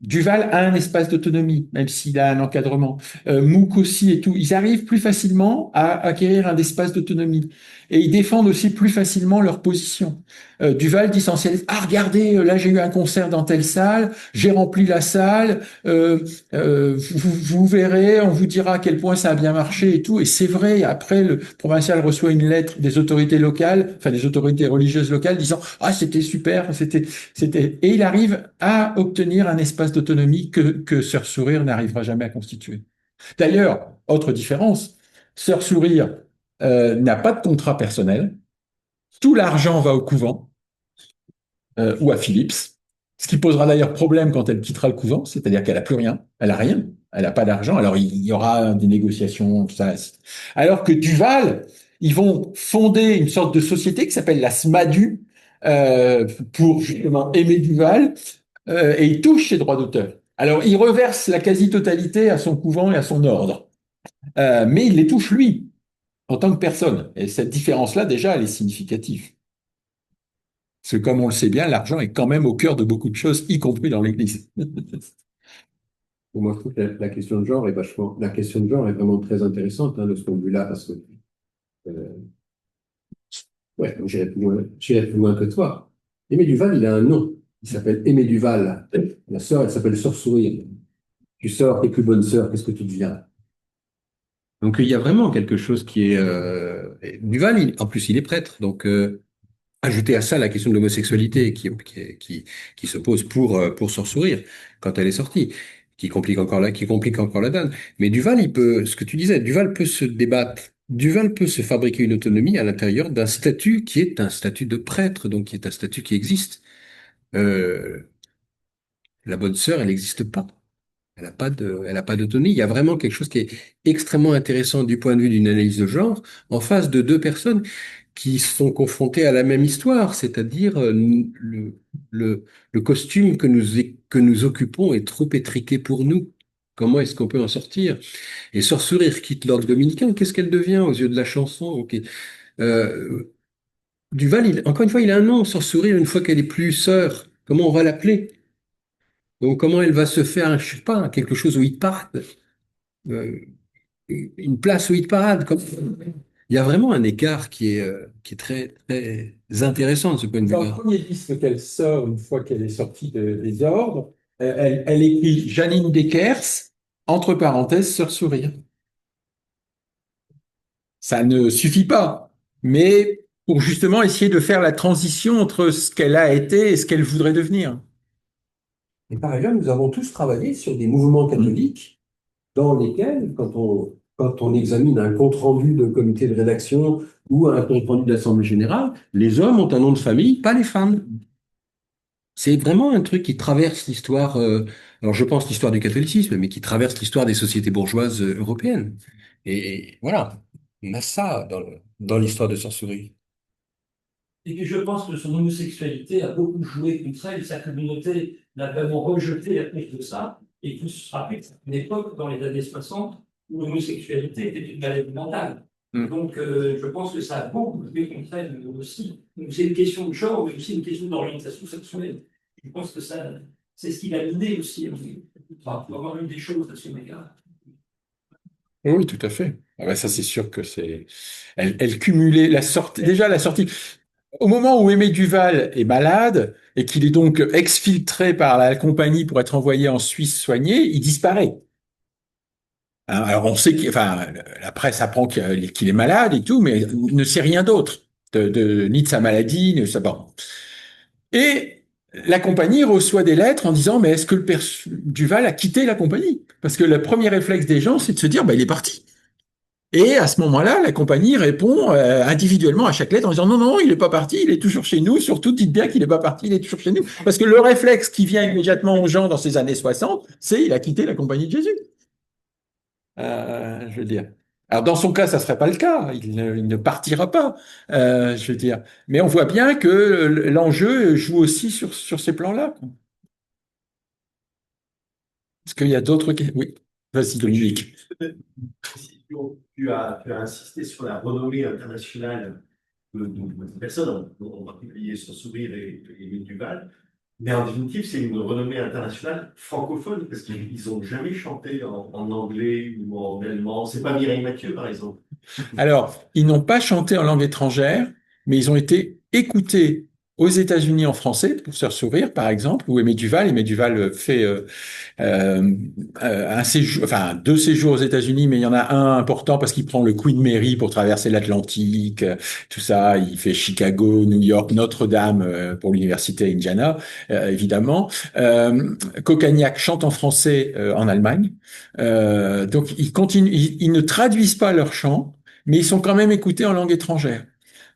Duval a un espace d'autonomie, même s'il a un encadrement. Mouk aussi et tout. Ils arrivent plus facilement à acquérir un espace d'autonomie. Et ils défendent aussi plus facilement leur position. Duval dit sans cesse, ah regardez, là j'ai eu un concert dans telle salle, j'ai rempli la salle, vous verrez, on vous dira à quel point ça a bien marché et tout. Et c'est vrai, après le provincial reçoit une lettre des autorités locales, enfin des autorités religieuses locales disant, ah c'était super, et il arrive à obtenir un espace d'autonomie que Sœur Sourire n'arrivera jamais à constituer. D'ailleurs, autre différence, Sœur Sourire n'a pas de contrat personnel, tout l'argent va au couvent ou à Philips, ce qui posera d'ailleurs problème quand elle quittera le couvent, c'est-à-dire qu'elle n'a plus rien, elle a rien, elle n'a pas d'argent, alors il y aura des négociations, tout ça. Alors que Duval, ils vont fonder une sorte de société qui s'appelle la SMADU pour justement Aimé Duval, et il touche ses droits d'auteur. Alors il reverse la quasi-totalité à son couvent et à son ordre, mais il les touche lui, en tant que personne. Et cette différence-là, déjà, elle est significative. Parce que comme on le sait bien, l'argent est quand même au cœur de beaucoup de choses, y compris dans l'Église. Pour moi, je trouve que la question de genre est la question de genre est vraiment très intéressante hein, de ce point de vue-là, parce que, euh, ouais, j'irai plus loin que toi. Aimé Duval, il a un nom. Il s'appelle Aimé Duval. La sœur, elle s'appelle Sœur Sourire. Tu sors, t'es plus bonne sœur, qu'est-ce que tu deviens? Donc, il y a vraiment quelque chose qui est, Duval, en plus, il est prêtre, donc, ajouter à ça la question de l'homosexualité qui se pose pour Sœur Sourire quand elle est sortie, qui complique encore la donne. Mais Duval, ce que tu disais, Duval peut se débattre Duval peut se fabriquer une autonomie à l'intérieur d'un statut qui est un statut de prêtre, donc qui est un statut qui existe. Euh, la bonne sœur, elle n'existe pas. Elle a pas d'autonomie. Il y a vraiment quelque chose qui est extrêmement intéressant du point de vue d'une analyse de genre en face de deux personnes qui sont confrontées à la même histoire, c'est-à-dire le, le costume que nous occupons est trop étriqué pour nous. Comment est-ce qu'on peut en sortir? Et Sœur Sourire quitte l'ordre dominicain, qu'est-ce qu'elle devient aux yeux de la chanson? Ok. Euh, Duval, encore une fois, il a un nom, Sœur Sourire, une fois qu'elle est plus sœur. Comment on va l'appeler? Donc, comment elle va se faire, je sais pas, quelque chose où il parle? euh, une place où il parade. Il y a vraiment un écart qui est très, très intéressant de ce point de Dans le vue-là. premier disque qu'elle sort, une fois qu'elle est sortie des ordres, elle écrit Janine Dekers, entre parenthèses, Sœur Sourire. Ça ne suffit pas, mais pour justement essayer de faire la transition entre ce qu'elle a été et ce qu'elle voudrait devenir. Et par ailleurs, nous avons tous travaillé sur des mouvements catholiques dans lesquels, quand on examine un compte-rendu de comité de rédaction ou un compte-rendu d'assemblée générale, les hommes ont un nom de famille, pas les femmes. C'est vraiment un truc qui traverse l'histoire, alors je pense l'histoire du catholicisme, mais qui traverse l'histoire des sociétés bourgeoises européennes. Et voilà, on a ça dans l'histoire de Saussure. Et puis je pense que son homosexualité a beaucoup joué contre elle, sa communauté l'a vraiment rejeté à cause de ça, et qu'il se rappelle une époque, dans les années 60, où l'homosexualité était une maladie mentale. Donc je pense que ça a beaucoup joué contre elle aussi. Donc c'est une question de genre, mais aussi une question d'orientation sexuelle. Je pense que ça, c'est ce qui l'a mené aussi, enfin, pour avoir eu des choses à son égard. Oui, tout à fait. Ah ben ça, c'est sûr que elle cumulait la sortie. Déjà, la sortie. Au moment où Aimé Duval est malade et qu'il est donc exfiltré par la compagnie pour être envoyé en Suisse soigné, il disparaît. Hein, alors on sait enfin, la presse apprend qu'il est malade et tout, mais ne sait rien d'autre ni de sa maladie, ni de sa bon. Et la compagnie reçoit des lettres en disant mais est-ce que le père Duval a quitté la compagnie? Parce que le premier réflexe des gens, c'est de se dire bah il est parti. Et à ce moment-là, la compagnie répond individuellement à chaque lettre en disant non, non, il n'est pas parti, il est toujours chez nous. Surtout, dites bien qu'il n'est pas parti, il est toujours chez nous. Parce que le réflexe qui vient immédiatement aux gens dans ces années 60, c'est il a quitté la compagnie de Jésus. Je veux dire. Alors dans son cas, ça serait pas le cas. Il ne partira pas. Je veux dire. Mais on voit bien que l'enjeu joue aussi sur ces plans-là. Est-ce qu'il y a d'autres questions? Oui. Vas-y, Dominique. Tu as insisté sur la renommée internationale de personnes, en particulier son sourire et Duval. Mais en définitive, c'est une renommée internationale francophone, parce qu'ils n'ont jamais chanté en anglais ou en allemand. C'est pas Mireille Mathieu, par exemple. Alors, ils n'ont pas chanté en langue étrangère, mais ils ont été écoutés aux États-Unis en français, pour se sourire, par exemple, ou Aimé Duval. Aimé Duval fait euh, un séjour, enfin deux séjours aux États-Unis, mais il y en a un important parce qu'il prend le Queen Mary pour traverser l'Atlantique, tout ça. Il fait Chicago, New York, Notre-Dame pour l'université Indiana, évidemment. Coccagnac chante en français en Allemagne. Donc ils continuent, ils ne traduisent pas leurs chants, mais ils sont quand même écoutés en langue étrangère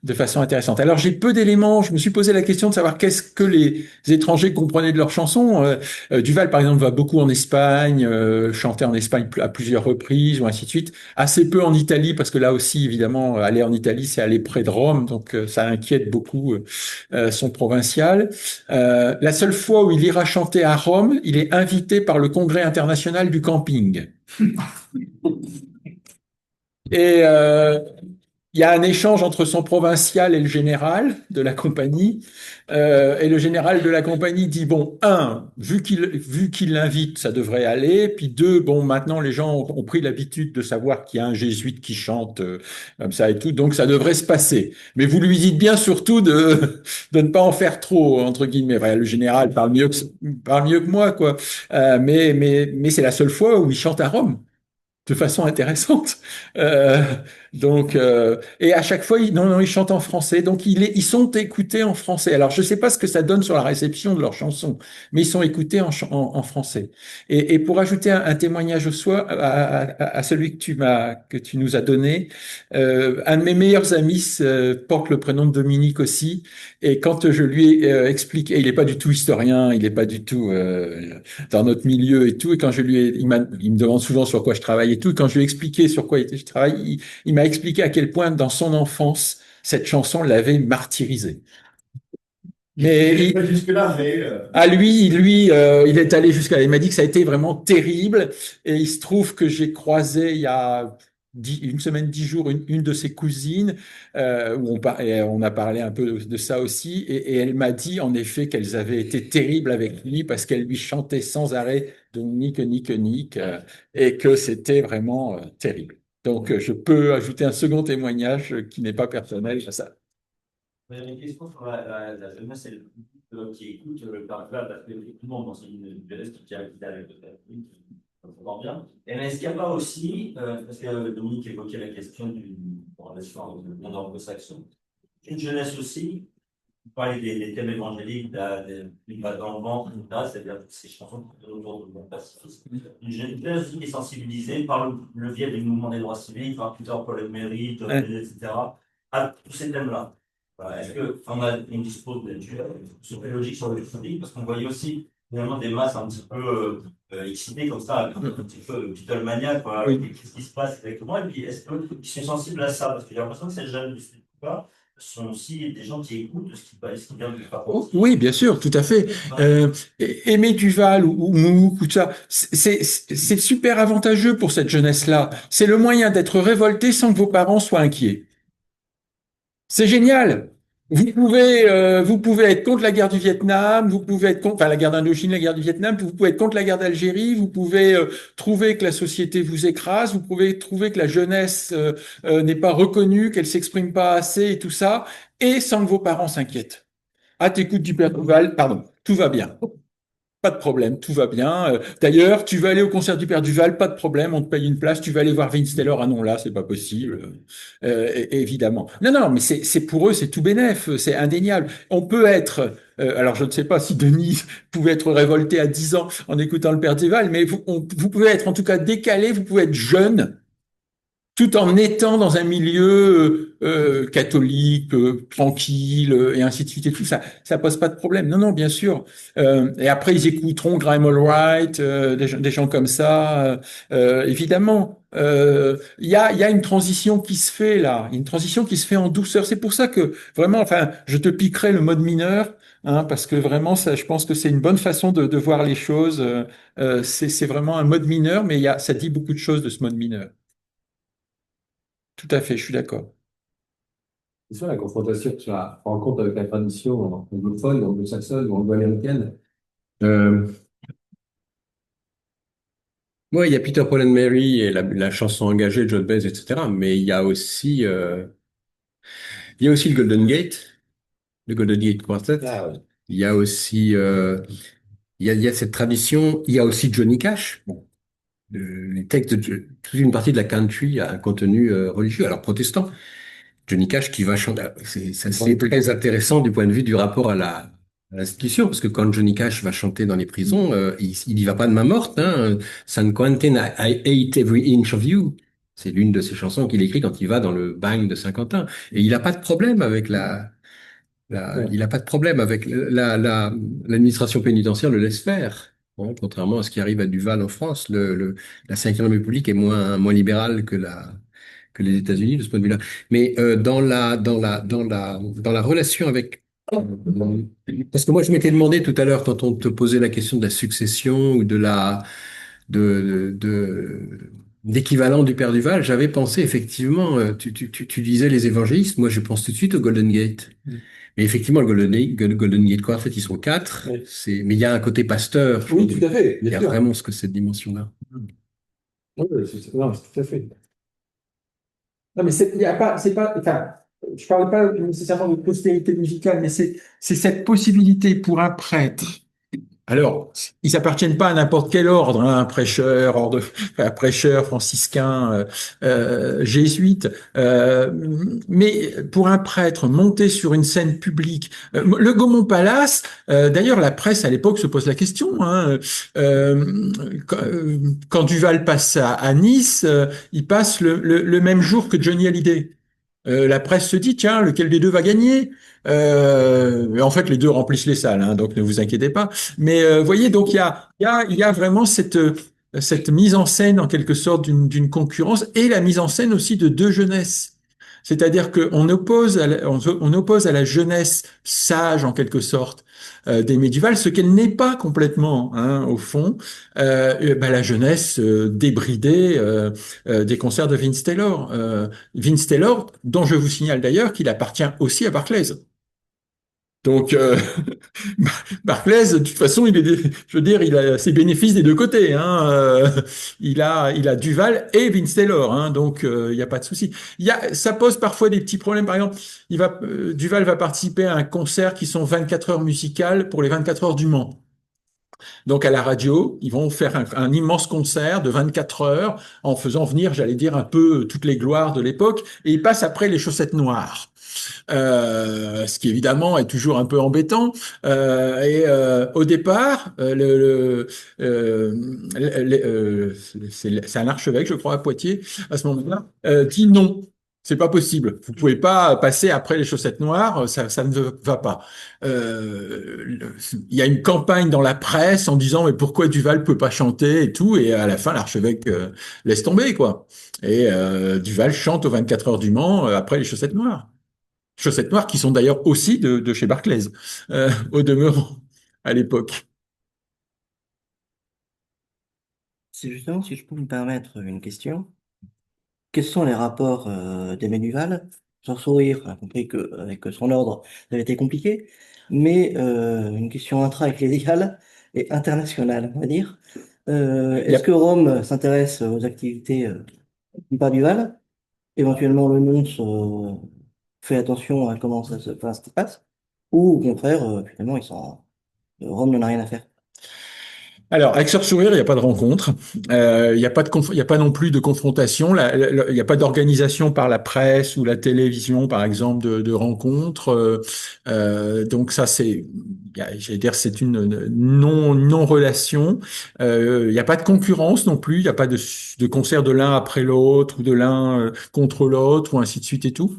de façon intéressante. Alors j'ai peu d'éléments, je me suis posé la question de savoir qu'est-ce que les étrangers comprenaient de leurs chansons. Duval, par exemple, va beaucoup en Espagne, chanter en Espagne à plusieurs reprises, ou ainsi de suite. Assez peu en Italie, parce que là aussi, évidemment, aller en Italie, c'est aller près de Rome, donc ça inquiète beaucoup son provincial. La seule fois où il ira chanter à Rome, il est invité par le Congrès international du camping. Et il y a un échange entre son provincial et le général de la compagnie. Et le général de la compagnie dit, bon, un, vu qu'il l'invite, ça devrait aller. Puis deux, bon, maintenant les gens ont pris l'habitude de savoir qu'il y a un jésuite qui chante comme ça et tout, donc ça devrait se passer. Mais vous lui dites bien surtout de ne pas en faire trop, entre guillemets. Enfin, le général parle mieux que moi, quoi. Mais c'est la seule fois où il chante à Rome. de façon intéressante. Euh, et à chaque fois, ils chantent en français. Donc, ils sont écoutés en français. Alors, je ne sais pas ce que ça donne sur la réception de leurs chansons, mais ils sont écoutés en français. Et pour ajouter un témoignage à celui que tu nous as donné, un de mes meilleurs amis porte le prénom de Dominique aussi. Et quand je lui ai expliqué, il n'est pas du tout historien, il n'est pas du tout dans notre milieu et tout. Et quand il me demande souvent sur quoi je travaille et tout. Et quand je lui ai expliqué sur quoi je travaille, il m'a expliqué à quel point dans son enfance, cette chanson l'avait martyrisé. Mais Pas jusque-là, mais il est allé jusqu'à, il m'a dit que ça a été vraiment terrible. Et il se trouve que j'ai croisé il y a une semaine, 10 jours, une de ses cousines, et on a parlé un peu de ça aussi. Et elle m'a dit en effet qu'elles avaient été terribles avec lui parce qu'elle lui chantait sans arrêt de Nick, Nick, Nick, et que c'était vraiment terrible. Donc, je peux ajouter un second témoignage qui n'est pas personnel à ça. Une question sur la jeunesse et le public qui écoute le parfois, parce que tout le monde dans une jeunesse qui a quitté avec le Catholique, on comprend bien. Et mais est-ce qu'il n'y a pas aussi, parce que Dominique évoquait la question du relation avec le monde anglo-saxon, une jeunesse aussi, vous parlez des thèmes évangéliques, du bas dans le ventre, etc., c'est-à-dire ces chansons qui tournent autour du monde pacifiste. Une jeunesse aussi qui est sensibilisée par le biais du mouvement des droits civiques, par Peter Paul et Mary, etc., à tous ces thèmes-là. Est-ce qu'on dispose sur les logiques sur le public, parce qu'on voyait aussi finalement des masses un petit peu excitées comme ça, un petit peu Beatlemania, quoi. Oui. Qu'est-ce qui se passe exactement? Et puis est-ce qu'ils sont sensibles à ça? Parce que j'ai l'impression que ces jeunes sont aussi des gens qui écoutent ce qui vient de faire. Oui, bien sûr, tout à fait. Aimer Duval ou Mouk ou tout ça, c'est super avantageux pour cette jeunesse-là. C'est le moyen d'être révolté sans que vos parents soient inquiets. C'est génial. Vous pouvez être contre la guerre du Vietnam, vous pouvez être contre, enfin, la guerre d'Indochine, la guerre du Vietnam, vous pouvez être contre la guerre d'Algérie, vous pouvez trouver que la société vous écrase, vous pouvez trouver que la jeunesse n'est pas reconnue, qu'elle s'exprime pas assez et tout ça, et sans que vos parents s'inquiètent. Ah, t'écoutes du Père Duval, pardon, tout va bien. Pas de problème, tout va bien. D'ailleurs, tu vas aller au concert du Père Duval, pas de problème, on te paye une place. Tu vas aller voir Vince Taylor, ah non, là, c'est pas possible. Évidemment. Non, non, mais c'est pour eux, c'est tout bénef, c'est indéniable. On peut être, alors je ne sais pas si Denis pouvait être révolté à 10 ans en écoutant le Père Duval, mais vous pouvez être en tout cas décalé, vous pouvez être jeune tout en étant dans un milieu catholique, tranquille, et ainsi de suite et tout ça pose pas de problème. Non, non, bien sûr. Et après, ils écouteront Graham Allwright, des gens comme ça, évidemment. Il y a une transition qui se fait là, une transition qui se fait en douceur. C'est pour ça que vraiment, enfin, je te piquerai le mode mineur, hein, parce que vraiment, ça, je pense que c'est une bonne façon de voir les choses. C'est vraiment un mode mineur, mais ça dit beaucoup de choses de ce mode mineur. Tout à fait, je suis d'accord. C'est sûr, la confrontation, tu la rencontre avec la tradition anglophone, anglo-saxonne ou anglo-américaine. Ouais, il y a Peter, Paul and Mary et la chanson engagée de John Baez, etc. Mais il y a aussi le Golden Gate Quartet. Ah, ouais. Il y a aussi, il y a cette tradition. Il y a aussi Johnny Cash. Bon, les textes toute une partie de la country a un contenu religieux, alors protestant. Johnny Cash qui va chanter, c'est très intéressant du point de vue du rapport à l'institution, parce que quand Johnny Cash va chanter dans les prisons, il y va pas de main morte, hein. San Quentin, I hate every inch of you. C'est l'une de ses chansons qu'il écrit quand il va dans le bagne de Saint-Quentin. Et il n'a pas de problème avec il a pas de problème avec l'administration pénitentiaire le laisse faire. Bon, contrairement à ce qui arrive à Duval en France, la Cinquième République est moins libérale que les États-Unis de ce point de vue-là. Mais dans la relation avec, parce que moi je m'étais demandé tout à l'heure quand on te posait la question de la succession ou d'équivalent du Père Duval, j'avais pensé effectivement, tu disais les évangélistes, moi je pense tout de suite au Golden Gate. Mais effectivement, le Golden Gate Quartet, ils sont 4. Oui. Mais il y a un côté pasteur. Oui, tout à fait, Il bien y a sûr. vraiment cette dimension-là. Oui, non, tout à fait. Non, mais il y a pas, c'est pas, enfin, je parle pas nécessairement de postérité musicale, mais c'est cette possibilité pour un prêtre Alors, ils appartiennent pas à n'importe quel ordre, hein, prêcheur, prêcheur franciscain, jésuite. Mais pour un prêtre monter sur une scène publique, le Gaumont Palace, d'ailleurs, la presse à l'époque se pose la question. Hein, quand Duval passe à Nice, il passe le même jour que Johnny Hallyday. La presse se dit, tiens, lequel des deux va gagner? En fait, les deux remplissent les salles, hein, donc ne vous inquiétez pas. Mais voyez, donc il y a vraiment cette mise en scène, en quelque sorte, d'une concurrence et la mise en scène aussi de deux jeunesses. C'est-à-dire qu'on oppose on oppose à la jeunesse sage, en quelque sorte, d'Aimé Duval, ce qu'elle n'est pas complètement, hein, au fond, la jeunesse débridée des concerts de Vince Taylor. Vince Taylor, dont je vous signale d'ailleurs qu'il appartient aussi à Barclays. Donc, Barclays, de toute façon, je veux dire, il a ses bénéfices des deux côtés. Hein. Il a Duval et Vince Taylor, hein, donc il n'y a pas de souci. Ça pose parfois des petits problèmes. Par exemple, Duval va participer à un concert qui sont 24 heures musicales pour les 24 heures du Mans. Donc à la radio, ils vont faire un immense concert de 24 heures en faisant venir, j'allais dire, un peu toutes les gloires de l'époque, et ils passent après les chaussettes noires. Ce qui évidemment est toujours un peu embêtant. Au départ, c'est un archevêque, je crois, à Poitiers, à ce moment-là, dit non. C'est pas possible. Vous pouvez pas passer après les chaussettes noires, ça ne va pas. Il y a une campagne dans la presse en disant mais pourquoi Duval peut pas chanter et tout, et à la fin l'archevêque laisse tomber quoi. Et Duval chante aux 24 heures du Mans après les chaussettes noires. Chaussettes noires qui sont d'ailleurs aussi de chez Barclays, au demeurant, à l'époque. C'est justement, si je peux me permettre une question, quels sont les rapports d'Aimé Duval? Sans sourire, on a compris qu'avec son ordre, ça avait été compliqué, mais une question intra-ecclésiale et internationale, on va dire. Est-ce que Rome s'intéresse aux activités du Père Duval? Éventuellement, le nonce fait attention à comment ça se passe? Ou au contraire, finalement, Rome n'en a rien à faire? Alors, avec Sourire, il n'y a pas de rencontre. Il n'y a pas il y a pas non plus de confrontation. Il n'y a pas d'organisation par la presse ou la télévision, par exemple, de rencontres. Donc ça, j'allais dire, c'est une non-relation. Il n'y a pas de concurrence non plus. Il n'y a pas de concert de l'un après l'autre ou de l'un contre l'autre ou ainsi de suite et tout.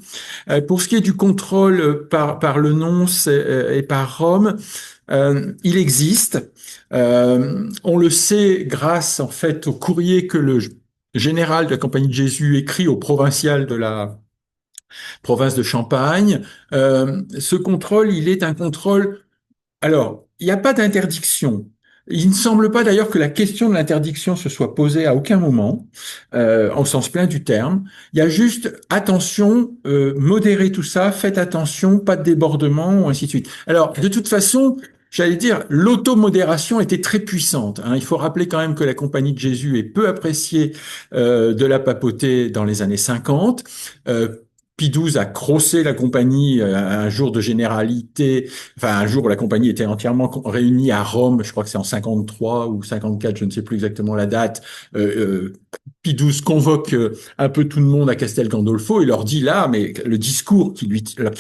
Pour ce qui est du contrôle par le nonce et par Rome, il existe. On le sait grâce en fait au courrier que le général de la Compagnie de Jésus écrit au provincial de la province de Champagne. Ce contrôle, il est un contrôle. Alors, il n'y a pas d'interdiction. Il ne semble pas d'ailleurs que la question de l'interdiction se soit posée à aucun moment, au sens plein du terme. Il y a juste attention, modérez tout ça, faites attention, pas de débordement, ou ainsi de suite. Alors, de toute façon, j'allais dire, l'automodération était très puissante. Hein. Il faut rappeler quand même que la Compagnie de Jésus est peu appréciée de la papauté dans les années 50. Pie XII a crossé la compagnie un jour de généralité, enfin un jour où la compagnie était entièrement réunie à Rome, je crois que c'est en 53 ou 54, je ne sais plus exactement la date. Pie XII convoque un peu tout le monde à Castel Gandolfo et leur dit là, mais le discours qui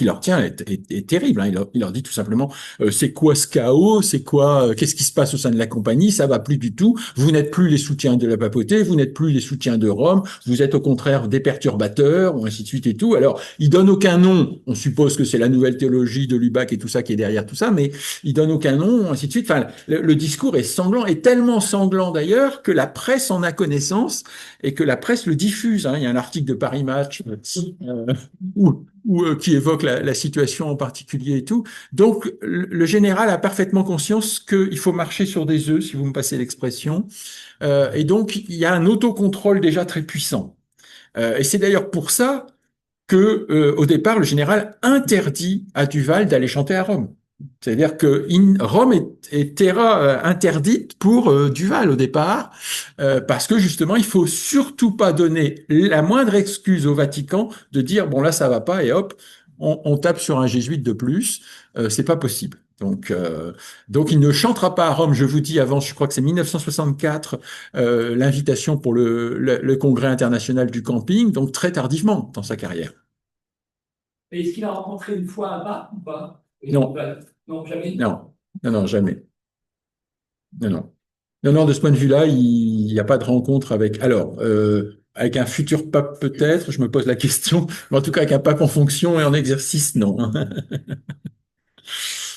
leur tient est terrible. Hein. Il leur dit tout simplement, c'est quoi ce chaos, c'est quoi, qu'est-ce qui se passe au sein de la compagnie, ça va plus du tout. Vous n'êtes plus les soutiens de la papauté, vous n'êtes plus les soutiens de Rome, vous êtes au contraire des perturbateurs, ou ainsi de suite et tout. Alors, il donne aucun nom. On suppose que c'est la nouvelle théologie de Lubac et tout ça qui est derrière tout ça, mais il donne aucun nom, ainsi de suite. Enfin, le discours est sanglant, et tellement sanglant d'ailleurs que la presse en a connaissance et que la presse le diffuse. Hein. Il y a un article de Paris Match qui évoque la situation en particulier et tout. Donc, le général a parfaitement conscience qu'il faut marcher sur des œufs, si vous me passez l'expression. Et donc, il y a un autocontrôle déjà très puissant. Et c'est d'ailleurs pour ça que, au départ, le général interdit à Duval d'aller chanter à Rome. C'est-à-dire que Rome est terra interdite pour Duval au départ, parce que justement, il faut surtout pas donner la moindre excuse au Vatican de dire bon là ça va pas et hop, on tape sur un jésuite de plus. C'est pas possible. Donc il ne chantera pas à Rome, je vous dis, avant, je crois que c'est 1964, l'invitation pour le Congrès international du camping, donc très tardivement dans sa carrière. Et est-ce qu'il a rencontré une fois un pape ou pas? Non. Non, jamais. Non, non, non, jamais. Non, non. Non, non, de ce point de vue-là, il n'y a pas de rencontre avec. Alors, avec un futur pape peut-être, je me pose la question, mais en tout cas avec un pape en fonction et en exercice, non.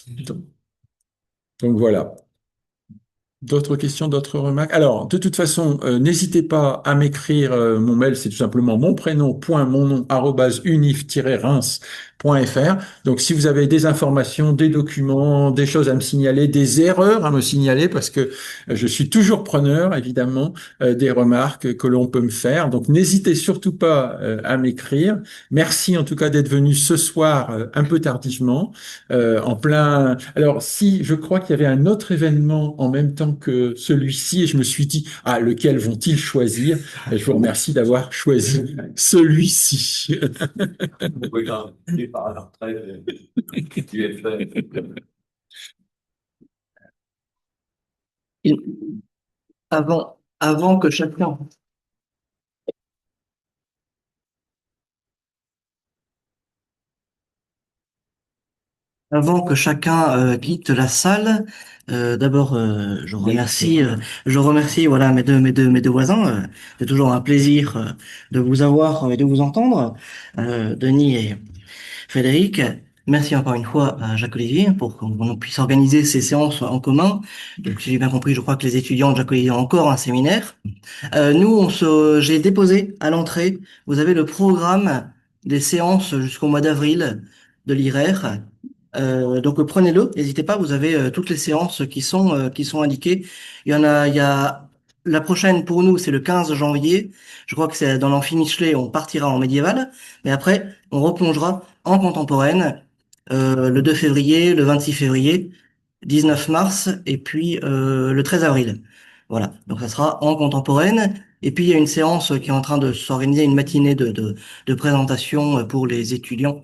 Donc, donc voilà. D'autres questions, d'autres remarques? Alors, de toute façon, n'hésitez pas à m'écrire. Mon mail, c'est tout simplement mon prénom, point, mon nom, arobase unif-reims.fr. Donc, si vous avez des informations, des documents, des choses à me signaler, des erreurs à me signaler, parce que je suis toujours preneur, évidemment, des remarques que l'on peut me faire. Donc, n'hésitez surtout pas à m'écrire. Merci en tout cas d'être venu ce soir un peu tardivement, en plein. Alors, si je crois qu'il y avait un autre événement en même temps que celui-ci, et je me suis dit, ah, lequel vont-ils choisir? Et je vous remercie d'avoir choisi celui-ci. Oui, quand tu es par la retraite, tu es fait. Il- avant que chacun, quitte la salle, d'abord, je remercie voilà mes deux voisins. C'est toujours un plaisir de vous avoir et de vous entendre, Denis et Frédéric. Merci encore une fois à Jacques-Olivier pour qu'on puisse organiser ces séances en commun. Donc, si j'ai bien compris, je crois que les étudiants de Jacques-Olivier ont encore un séminaire. J'ai déposé à l'entrée, vous avez le programme des séances jusqu'au mois d'avril de l'IRER. Donc prenez-le, n'hésitez pas, vous avez toutes les séances qui sont indiquées. Il y a la prochaine pour nous, c'est le 15 janvier. Je crois que c'est dans l'amphi Michelet, on partira en médiéval, mais après, on replongera en contemporaine le 2 février, le 26 février, 19 mars et puis le 13 avril. Voilà, donc ça sera en contemporaine. Et puis il y a une séance qui est en train de s'organiser, une matinée de présentation pour les étudiants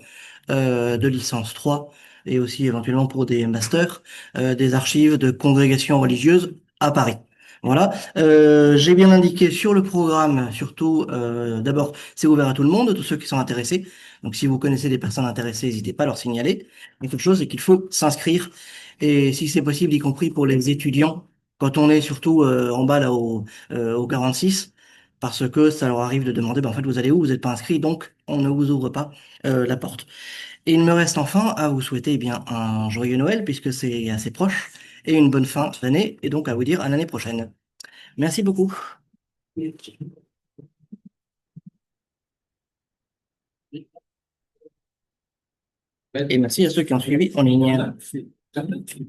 de licence 3 et aussi éventuellement pour des masters, des archives de congrégations religieuses à Paris. Voilà, j'ai bien indiqué sur le programme, surtout, d'abord, c'est ouvert à tout le monde, tous ceux qui sont intéressés. Donc si vous connaissez des personnes intéressées, n'hésitez pas à leur signaler. Mais toute chose, c'est qu'il faut s'inscrire. Et si c'est possible, y compris pour les étudiants, quand on est surtout en bas là au 46, parce que ça leur arrive de demander, ben, en fait, vous allez où? Vous n'êtes pas inscrit, donc on ne vous ouvre pas la porte. Et il me reste enfin à vous souhaiter eh bien un joyeux Noël, puisque c'est assez proche, et une bonne fin d'année, et donc à vous dire à l'année prochaine. Merci beaucoup. Et merci à ceux qui ont suivi en ligne.